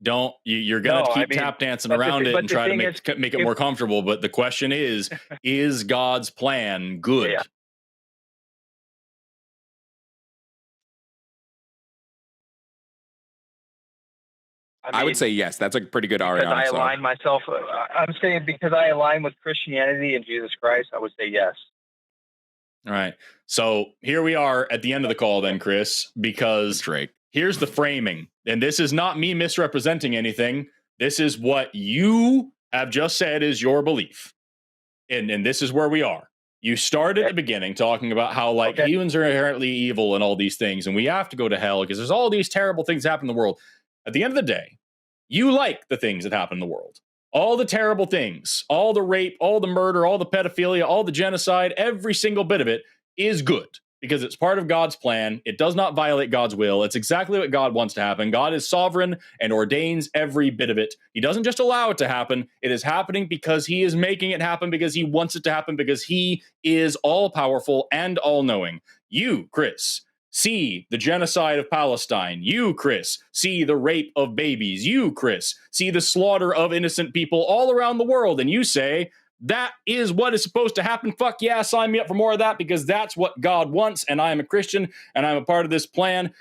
[SPEAKER 1] Don't you're gonna keep tap dancing around it and try to make it more comfortable. But the question is God's plan good?
[SPEAKER 2] Yeah.
[SPEAKER 3] I would say yes. That's a pretty good Ariana
[SPEAKER 2] I align myself. I'm saying because I align with Christianity and Jesus Christ, I would say yes.
[SPEAKER 1] All right. So here we are at the end of the call then, Chris, because here's the framing. And this is not me misrepresenting anything. This is what you have just said is your belief. And this is where we are. You started at the beginning talking about how humans are inherently evil and all these things, and we have to go to hell because there's all these terrible things that happen in the world. At the end of the day, you like the things that happen in the world. All the terrible things, all the rape, all the murder, all the pedophilia, all the genocide, every single bit of it is good because it's part of God's plan. It does not violate God's will. It's exactly what God wants to happen. God is sovereign and ordains every bit of it. He doesn't just allow it to happen. It is happening because he is making it happen, because he wants it to happen, because he is all-powerful and all-knowing. You, Chris, see the genocide of Palestine. You, Chris, see the rape of babies. You, Chris, see the slaughter of innocent people all around the world. And you say, that is what is supposed to happen. Fuck yeah, sign me up for more of that because that's what God wants. And I am a Christian and I'm a part of this plan.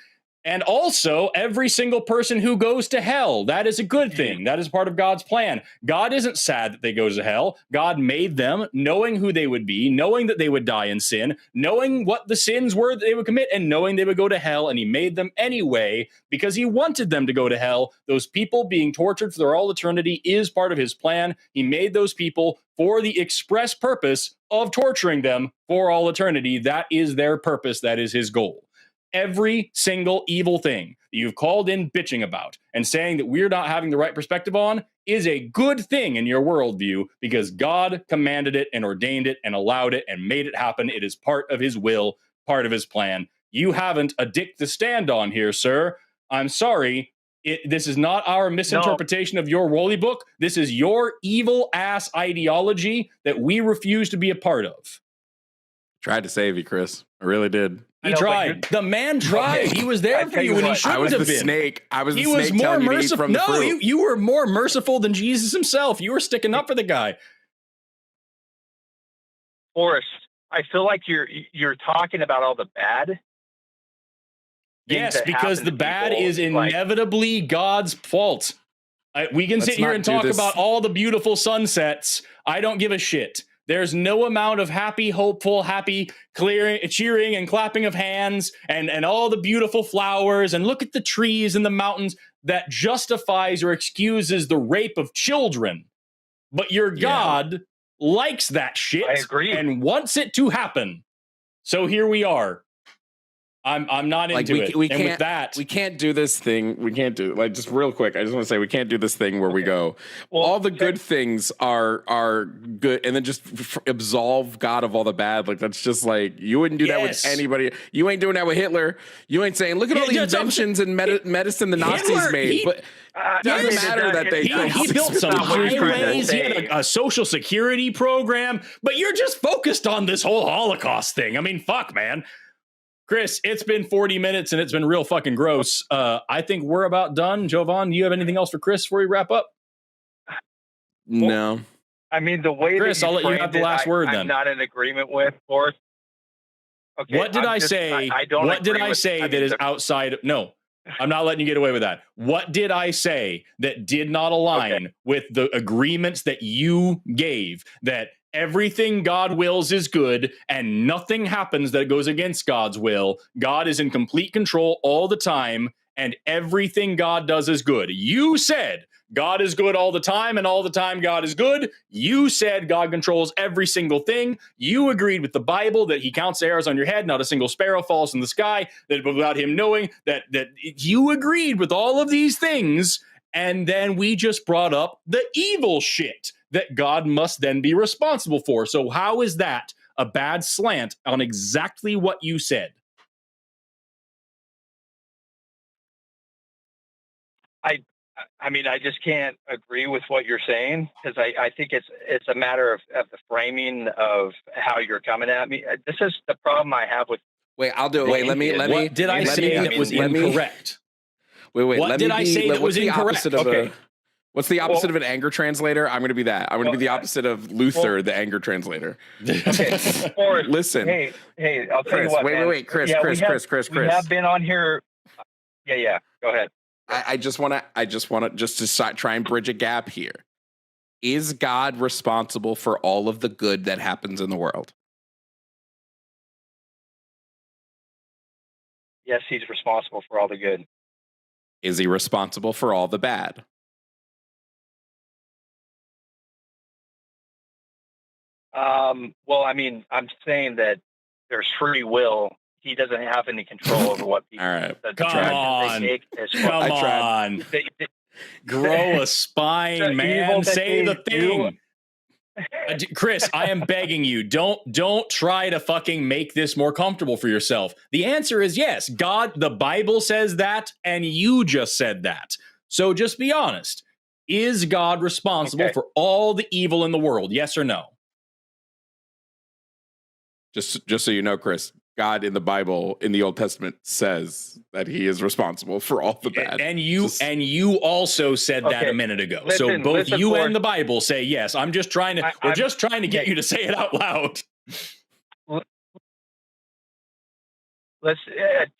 [SPEAKER 1] And also, every single person who goes to hell, that is a good thing. That is part of God's plan. God isn't sad that they go to hell. God made them knowing who they would be, knowing that they would die in sin, knowing what the sins were that they would commit, and knowing they would go to hell. And he made them anyway because he wanted them to go to hell. Those people being tortured for all eternity is part of his plan. He made those people for the express purpose of torturing them for all eternity. That is their purpose. That is his goal. Every single evil thing that you've called in bitching about and saying that we're not having the right perspective on is a good thing in your worldview because God commanded it and ordained it and allowed it and made it happen. It is part of his will, part of his plan. You haven't a dick to stand on here, sir. I'm sorry. This is not our misinterpretation of your Wooly book. This is your evil ass ideology that we refuse to be a part of.
[SPEAKER 3] Tried to save you, Chris. I really did.
[SPEAKER 1] He tried. The man tried. He was there for you when he shouldn't have been.
[SPEAKER 3] Snake. I was the
[SPEAKER 1] snake.
[SPEAKER 3] He was more
[SPEAKER 1] merciful. No, you were more merciful than Jesus himself. You were sticking up for the guy.
[SPEAKER 2] Forrest, I feel like you're talking about all the bad.
[SPEAKER 1] Yes, because the bad is inevitably God's fault. We can sit here and talk about all the beautiful sunsets. I don't give a shit. There's no amount of happy, hopeful, happy, cheering and clapping of hands and all the beautiful flowers and look at the trees and the mountains that justifies or excuses the rape of children. But your God likes that shit
[SPEAKER 2] I agree.
[SPEAKER 1] and wants it to happen. So here we are. I'm not into it.
[SPEAKER 3] We
[SPEAKER 1] and
[SPEAKER 3] can't,
[SPEAKER 1] with that,
[SPEAKER 3] we can't do this thing. We can't do just real quick. I just want to say we can't do this thing where we go, all the good things are good, and then just absolve God of all the bad. Like that's just like you wouldn't do that with anybody. You ain't doing that with Hitler. You ain't saying look at all the inventions and medicine the Nazis made. But it doesn't matter that they
[SPEAKER 1] he built some highways. He had a social security program. But you're just focused on this whole Holocaust thing. I mean, fuck, man. Chris, it's been 40 minutes and it's been real fucking gross. I think we're about done. Jovan, do you have anything else for Chris before we wrap up?
[SPEAKER 3] No.
[SPEAKER 2] I mean, the way
[SPEAKER 1] Chris, I'll let you have the last word then.
[SPEAKER 2] I'm not in agreement with, Forrest. Okay,
[SPEAKER 1] what did I say? What did I say that is outside? No, I'm not letting you get away with that. What did I say that did not align with the agreements that you gave? That everything God wills is good and nothing happens that goes against God's will. God is in complete control all the time and everything God does is good. You said God is good all the time and all the time God is good. You said God controls every single thing. You agreed with the Bible that he counts the hairs on your head, not a single sparrow falls in the sky, that without him knowing that you agreed with all of these things. And then we just brought up the evil shit that God must then be responsible for. So how is that a bad slant on exactly what you said?
[SPEAKER 2] I mean, I just can't agree with what you're saying because I think it's a matter of the framing of how you're coming at me. This is the problem I have with.
[SPEAKER 3] Wait, I'll do it. Wait, let me.
[SPEAKER 1] What did I say that was incorrect?
[SPEAKER 3] Wait.
[SPEAKER 1] What did I say that was incorrect?
[SPEAKER 3] What's the opposite of an anger translator? I'm going to be that. I'm going to be the opposite of Luther, the anger translator.
[SPEAKER 2] Okay,
[SPEAKER 3] listen.
[SPEAKER 2] Hey, I'll tell you what.
[SPEAKER 3] Wait, Chris.
[SPEAKER 2] We have been on here. Yeah. Go ahead.
[SPEAKER 3] I just want to try and bridge a gap here. Is God responsible for all of the good that happens in the world?
[SPEAKER 2] Yes, he's responsible for all the good.
[SPEAKER 3] Is he responsible for all the bad?
[SPEAKER 2] Well, I mean, I'm saying that there's free will. He doesn't have any control over what people.
[SPEAKER 3] All right.
[SPEAKER 1] Come on. Grow a spine, man. Say the thing. Chris, I am begging you, don't try to fucking make this more comfortable for yourself. The answer is yes. God, the Bible says that, and you just said that. So just be honest. Is God responsible for all the evil in the world? Yes or no?
[SPEAKER 3] Just so you know, Chris, God in the Bible, in the Old Testament, says that he is responsible for all the bad.
[SPEAKER 1] And you also said that a minute ago. So both you and the Bible say yes. We're just trying to get you to say it out loud.
[SPEAKER 2] Let's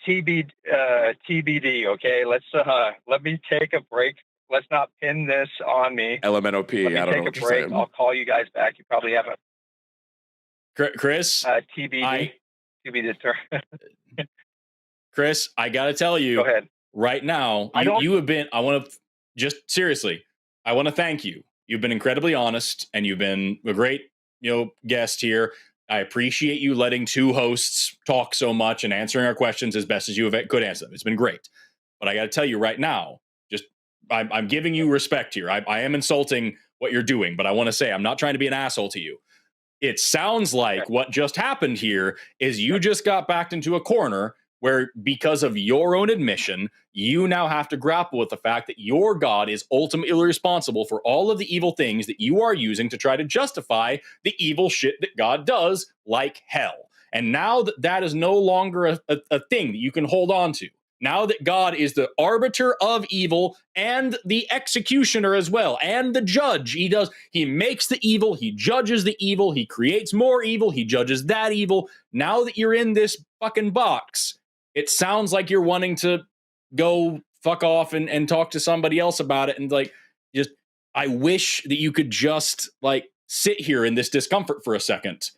[SPEAKER 2] TBD, okay? Let me take a break. Let's not pin this on me.
[SPEAKER 3] LMNOP.
[SPEAKER 2] I don't know what you're saying. I'll call you guys back. You probably have a
[SPEAKER 1] Chris,
[SPEAKER 2] TBD.
[SPEAKER 1] Chris, I gotta tell you,
[SPEAKER 2] go ahead.
[SPEAKER 1] Right now, you have been. I want to just seriously. I want to thank you. You've been incredibly honest, and you've been a great, guest here. I appreciate you letting two hosts talk so much and answering our questions as best as you could answer them. It's been great. But I got to tell you right now, I'm giving you respect here. I am insulting what you're doing, but I want to say I'm not trying to be an asshole to you. It sounds like what just happened here is you just got backed into a corner where, because of your own admission, you now have to grapple with the fact that your God is ultimately responsible for all of the evil things that you are using to try to justify the evil shit that God does, like hell. And now that is no longer a thing that you can hold on to. Now that God is the arbiter of evil and the executioner as well, and the judge, he makes the evil, he judges the evil, he creates more evil, he judges that evil. Now that you're in this fucking box, it sounds like you're wanting to go fuck off and talk to somebody else about it. And I wish that you could just sit here in this discomfort for a second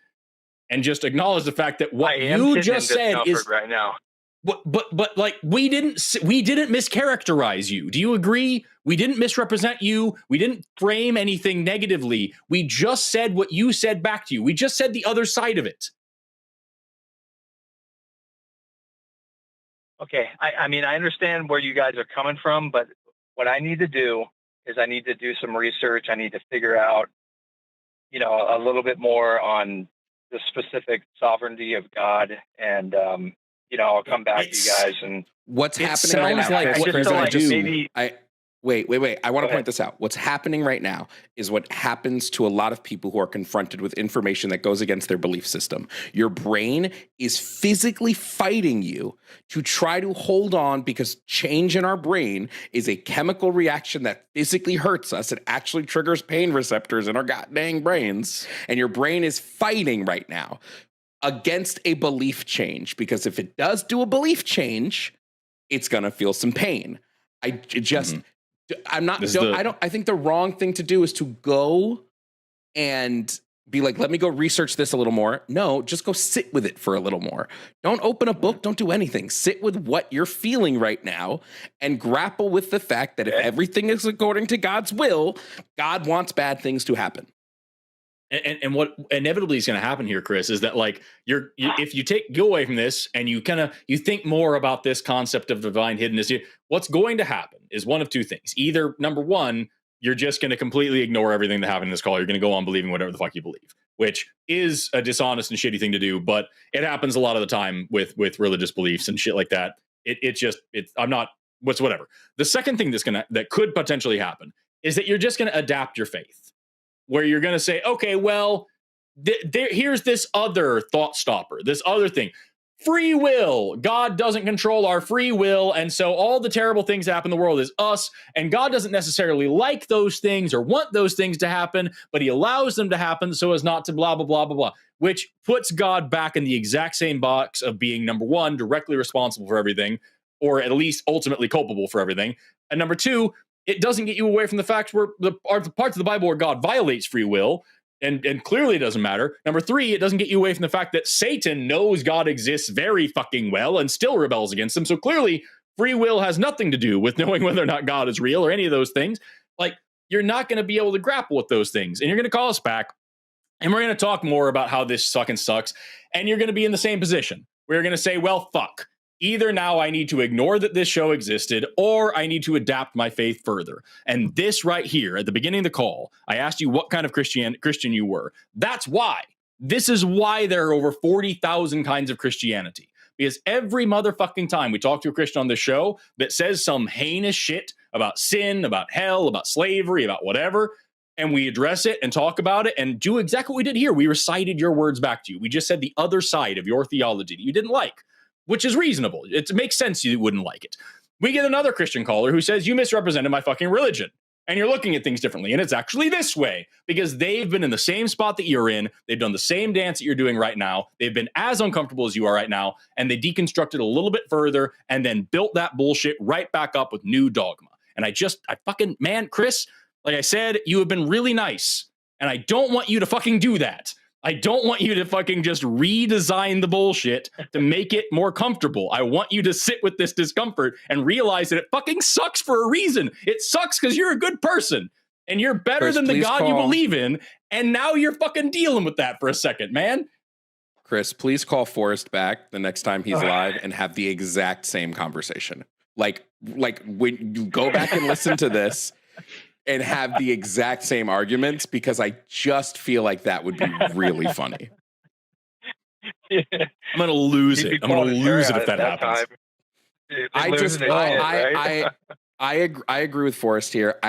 [SPEAKER 1] and just acknowledge the fact that what
[SPEAKER 2] I am
[SPEAKER 1] you
[SPEAKER 2] sitting
[SPEAKER 1] just
[SPEAKER 2] in
[SPEAKER 1] said
[SPEAKER 2] discomfort
[SPEAKER 1] is
[SPEAKER 2] right now.
[SPEAKER 1] but like we didn't mischaracterize you. Do you agree? We didn't misrepresent you. We didn't frame anything negatively. We just said what you said back to you. We just said the other side of it.
[SPEAKER 2] Okay, I mean, I understand where you guys are coming from, but what I need to do is I need to do some research. I need to figure out, a little bit more on the specific sovereignty of God, and I'll come back to you guys. And
[SPEAKER 3] What's
[SPEAKER 1] It
[SPEAKER 3] happening right
[SPEAKER 1] sounds
[SPEAKER 3] now,
[SPEAKER 1] like
[SPEAKER 3] Chris,
[SPEAKER 1] what
[SPEAKER 3] Chris,
[SPEAKER 1] you're
[SPEAKER 3] I
[SPEAKER 1] gonna
[SPEAKER 3] just-
[SPEAKER 1] do.
[SPEAKER 2] maybe
[SPEAKER 3] Wait. I want
[SPEAKER 2] Go
[SPEAKER 3] to point this out. What's happening right now is what happens to a lot of people who are confronted with information that goes against their belief system. Your brain is physically fighting you to try to hold on, because change in our brain is a chemical reaction that physically hurts us. It actually triggers pain receptors in our goddamn brains. And your brain is fighting right now against a belief change, because if it does do a belief change, it's going to feel some pain. I think the wrong thing to do is to go and be like, let me go research this a little more. No, just go sit with it for a little more. Don't open a book. Don't do anything. Sit with what you're feeling right now and grapple with the fact that if everything is according to God's will, God wants bad things to happen.
[SPEAKER 1] And what inevitably is going to happen here, Chris, is that like if you go away from this and you think more about this concept of divine hiddenness, what's going to happen is one of two things. Either number one, you're just going to completely ignore everything that happened in this call. You're going to go on believing whatever the fuck you believe, which is a dishonest and shitty thing to do, but it happens a lot of the time with religious beliefs and shit like that. I'm not whatever. The second thing that could potentially happen is that you're just going to adapt your faith, where you're going to say, okay, well, here's this other thought stopper, this other thing. Free will. God doesn't control our free will, and so all the terrible things that happen in the world is us, and God doesn't necessarily like those things or want those things to happen, but he allows them to happen so as not to blah, blah, blah, blah, blah, which puts God back in the exact same box of being, number one, directly responsible for everything, or at least ultimately culpable for everything, and number two, it doesn't get you away from the facts where the parts of the Bible where God violates free will, and clearly it doesn't matter. Number three, it doesn't get you away from the fact that Satan knows God exists very fucking well and still rebels against him. So clearly, free will has nothing to do with knowing whether or not God is real or any of those things. Like, you're not going to be able to grapple with those things, and you're going to call us back, and we're going to talk more about how this fucking sucks, and you're going to be in the same position. We're going to say, well, fuck. Either now I need to ignore that this show existed, or I need to adapt my faith further. And this right here, at the beginning of the call, I asked you what kind of Christian you were. That's why. This is why there are over 40,000 kinds of Christianity. Because every motherfucking time we talk to a Christian on this show that says some heinous shit about sin, about hell, about slavery, about whatever, and we address it and talk about it and do exactly what we did here. We recited your words back to you. We just said the other side of your theology that you didn't like, which is reasonable. It makes sense you wouldn't like it. We get another Christian caller who says, you misrepresented my fucking religion, and you're looking at things differently, and it's actually this way, because they've been in the same spot that you're in. They've done the same dance that you're doing right now. They've been as uncomfortable as you are right now, and they deconstructed a little bit further and then built that bullshit right back up with new dogma. And man, Chris, like I said, you have been really nice, and I don't want you to fucking do that. I don't want you to fucking just redesign the bullshit to make it more comfortable. I want you to sit with this discomfort and realize that it fucking sucks for a reason. It sucks because you're a good person and you're better
[SPEAKER 3] Chris,
[SPEAKER 1] than the God you
[SPEAKER 3] call.
[SPEAKER 1] believe in. And now you're fucking dealing with that for a second, man.
[SPEAKER 3] Chris, please call Forrest back the next time he's live and have the exact same conversation. Like when you go back and listen to this and have the exact same arguments, because I just feel like that would be really funny.
[SPEAKER 1] I'm going to lose it. I'm going to lose it if that happens.
[SPEAKER 3] I agree with Forrest here.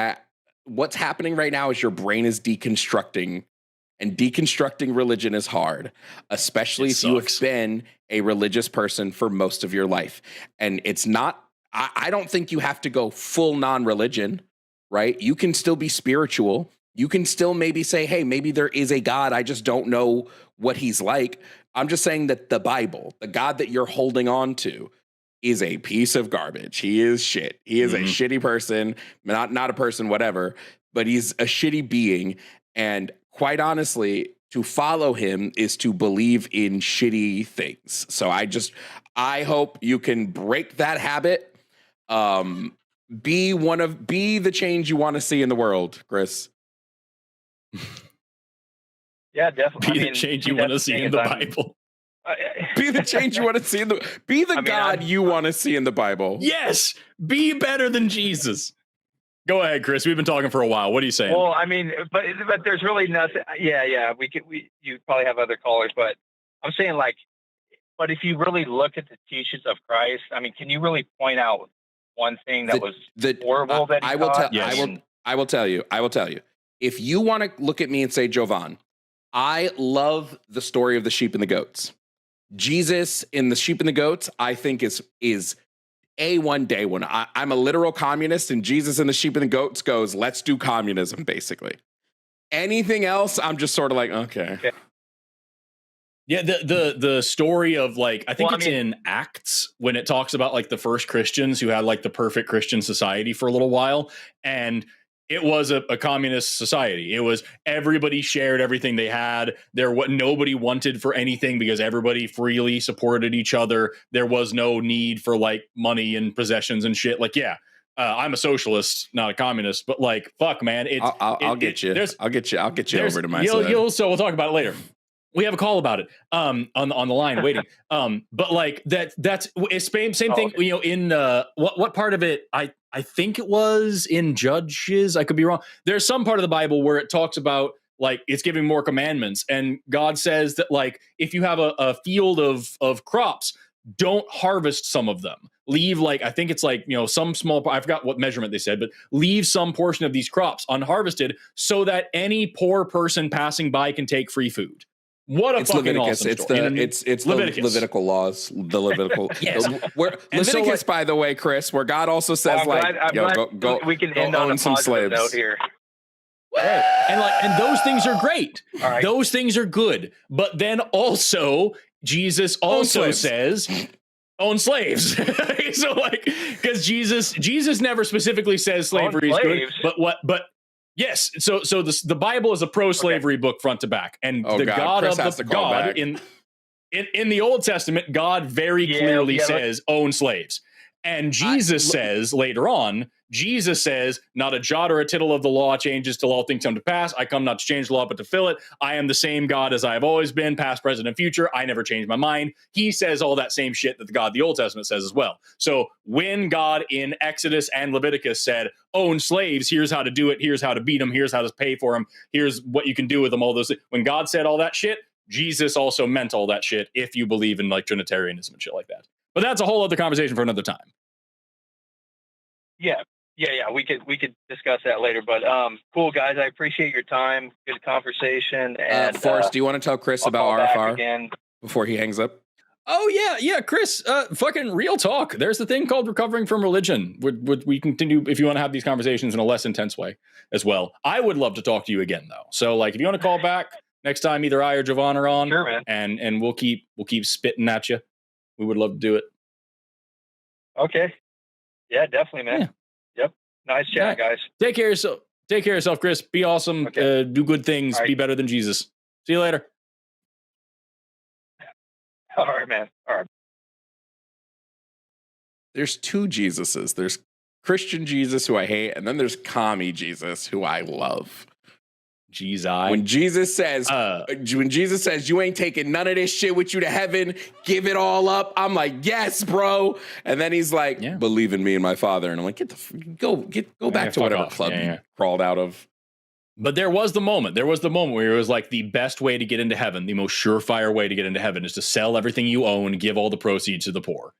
[SPEAKER 3] What's happening right now is your brain is deconstructing, and deconstructing religion is hard, especially if you have been a religious person for most of your life. And it's not, I don't think you have to go full non-religion, right? You can still be spiritual. You can still maybe say, hey, maybe there is a God. I just don't know what he's like. I'm just saying that the Bible, the God that you're holding on to, is a piece of garbage. He is shit. He is a shitty person, not a person, whatever, but he's a shitty being. And quite honestly, to follow him is to believe in shitty things. So I hope you can break that habit. Be the change you want to see in the world, Chris.
[SPEAKER 2] Yeah, definitely.
[SPEAKER 1] Be the change you want to see in the Bible.
[SPEAKER 3] Be the change you want to see in the. Be the God you want to see in the Bible.
[SPEAKER 1] Yes, be better than Jesus. Go ahead, Chris. We've been talking for a while. What are you saying?
[SPEAKER 2] Well, I mean, but there's really nothing. Yeah. You probably have other callers, but I'm saying like, but if you really look at the teachings of Christ, I mean, can you really point out one thing that was horrible that he taught?
[SPEAKER 3] I will tell you. If you want to look at me and say, Jovan, I love the story of the sheep and the goats. Jesus in the sheep and the goats, I think is A1 day one. I'm a literal communist, and Jesus and the sheep and the goats goes, let's do communism, basically. Anything else, I'm just sort of like, okay.
[SPEAKER 1] Yeah, the story of like, I think in Acts when it talks about like the first Christians who had like the perfect Christian society for a little while, and it was a communist society. It was everybody shared everything they had. Nobody wanted for anything because everybody freely supported each other. There was no need for like money and possessions and shit. Like, yeah, I'm a socialist, not a communist, but like, fuck, man.
[SPEAKER 3] I'll get you over to my side.
[SPEAKER 1] So we'll talk about it later. We have a call about it on the line waiting. But like that's same thing. You know, in what part of it? I think it was in Judges. I could be wrong. There's some part of the Bible where it talks about like it's giving more commandments, and God says that like if you have a field of crops, don't harvest some of them. Leave like I think it's like some small. I forgot what measurement they said, but leave some portion of these crops unharvested so that any poor person passing by can take free food. What a fucking
[SPEAKER 3] Leviticus.
[SPEAKER 1] Awesome story.
[SPEAKER 3] It's Leviticus. The Levitical laws. The Levitical.
[SPEAKER 1] Yes.
[SPEAKER 3] Leviticus, by the way, Chris, where God also says go
[SPEAKER 2] we can end on
[SPEAKER 3] own some slaves.
[SPEAKER 2] Note here.
[SPEAKER 1] Right. And those things are great.
[SPEAKER 2] All right.
[SPEAKER 1] Those things are good. But then also Jesus also says own slaves. So like because Jesus never specifically says slavery is good. But yes, so the Bible is a pro-slavery book front to back, and God in the Old Testament, God very clearly says own slaves, and Jesus says later on, not a jot or a tittle of the law changes till all things come to pass. I come not to change the law but to fill it. I am the same God as I have always been, past, present, and future. I never change my mind. He says all that same shit that the God of the Old Testament says as well. So when God in Exodus and Leviticus said, own slaves, here's how to do it, here's how to beat them, here's how to pay for them, here's what you can do with them, all those things. When God said all that shit, Jesus also meant all that shit if you believe in like Trinitarianism and shit like that. But that's a whole other conversation for another time.
[SPEAKER 2] Yeah. We could discuss that later, but cool guys. I appreciate your time. Good conversation. And
[SPEAKER 3] Forrest, do you want to tell Chris about RFR again before he hangs up?
[SPEAKER 1] Oh yeah, Chris. Fucking real talk. There's the thing called recovering from religion. Would we continue if you want to have these conversations in a less intense way as well? I would love to talk to you again though. So like, if you want to call back next time, either I or Jovan are on,
[SPEAKER 2] sure, man.
[SPEAKER 1] And we'll keep
[SPEAKER 2] spitting
[SPEAKER 1] at you. We would love to do it.
[SPEAKER 2] Okay. Yeah, definitely, man. Yeah. Yep. Nice chat, guys.
[SPEAKER 1] Take care of yourself, Chris. Be awesome. Okay. Do good things. Right. Be better than Jesus. See you later.
[SPEAKER 2] All right, man. All right.
[SPEAKER 3] There's two Jesuses. There's Christian Jesus, who I hate, and then there's commie Jesus, who I love. When Jesus says, you ain't taking none of this shit with you to heaven, give it all up. I'm like, yes, bro. And then he's like, believe in me and my Father. And I'm like, go back to whatever club you crawled out of.
[SPEAKER 1] But there was the moment where it was like the best way to get into heaven, the most surefire way to get into heaven is to sell everything you own, give all the proceeds to the poor.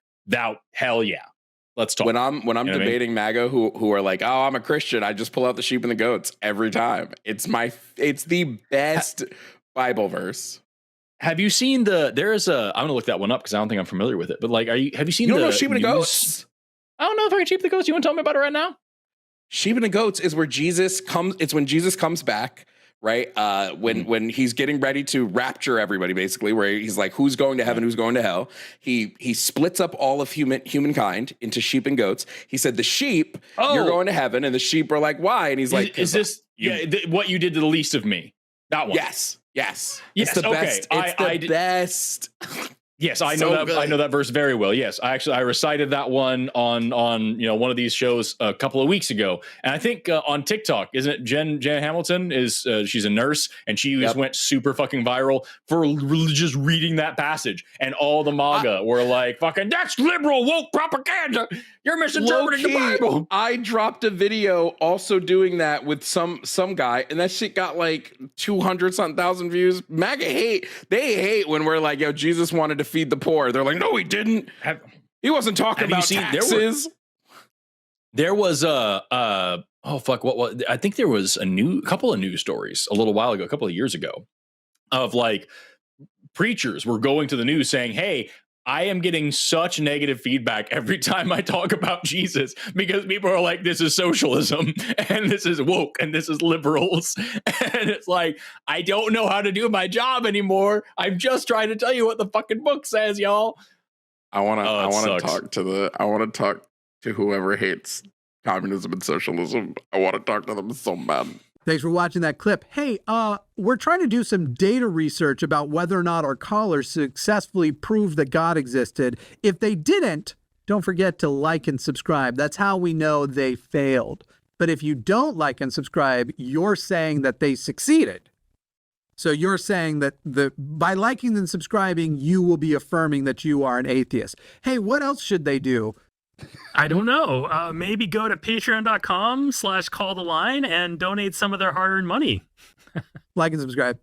[SPEAKER 1] Hell yeah. Let's talk.
[SPEAKER 3] When I'm debating MAGA who are like, oh, I'm a Christian, I just pull out the sheep and the goats every time. It's the best Bible verse.
[SPEAKER 1] Have you seen I'm gonna look that one up because I don't think I'm familiar with it. But like, have you seen the
[SPEAKER 3] sheep and the goats?
[SPEAKER 1] I don't know if I can sheep the goats. You want to tell me about it right now?
[SPEAKER 3] Sheep and the goats is where Jesus comes. It's when Jesus comes back, right? When he's getting ready to rapture everybody, basically, where he's like, who's going to heaven, who's going to hell? He splits up all of humankind into sheep and goats. He said, the sheep, you're going to heaven, and the sheep are like, why? And he's like,
[SPEAKER 1] is this what you did to the least of me? That one.
[SPEAKER 3] Yes. Yes.
[SPEAKER 1] Yes,
[SPEAKER 3] It's the
[SPEAKER 1] okay.
[SPEAKER 3] best. It's the best.
[SPEAKER 1] Yes, I know
[SPEAKER 3] So
[SPEAKER 1] that.
[SPEAKER 3] good.
[SPEAKER 1] I know that verse very well. Yes, I recited that one on one of these shows a couple of weeks ago, and I think on TikTok, isn't it? Jen Hamilton is she's a nurse, and she went super fucking viral for just reading that passage, and all the MAGA were like, "Fucking that's liberal woke propaganda. You're misinterpreting the Bible."
[SPEAKER 3] I dropped a video also doing that with some guy, and that shit got like 200-something-thousand views. MAGA hate when we're like, "Yo, Jesus wanted to feed the poor." They're like, "No, he didn't. He wasn't talking about taxes."
[SPEAKER 1] There was I think there was a couple of news stories a little while ago, a couple of years ago, of like preachers were going to the news saying, "Hey, I am getting such negative feedback every time I talk about Jesus because people are like, this is socialism and this is woke and this is liberals." And it's like, I don't know how to do my job anymore. I'm just trying to tell you what the fucking book says, y'all.
[SPEAKER 3] I want to talk to whoever hates communism and socialism. I want to talk to them so bad.
[SPEAKER 5] Thanks for watching that clip. Hey, we're trying to do some data research about whether or not our callers successfully proved that God existed. If they didn't, don't forget to like and subscribe. That's how we know they failed. But if you don't like and subscribe, you're saying that they succeeded. So you're saying that by liking and subscribing, you will be affirming that you are an atheist. Hey, what else should they do?
[SPEAKER 6] I don't know. Maybe go to patreon.com/calltheline and donate some of their hard-earned money.
[SPEAKER 5] Like and subscribe.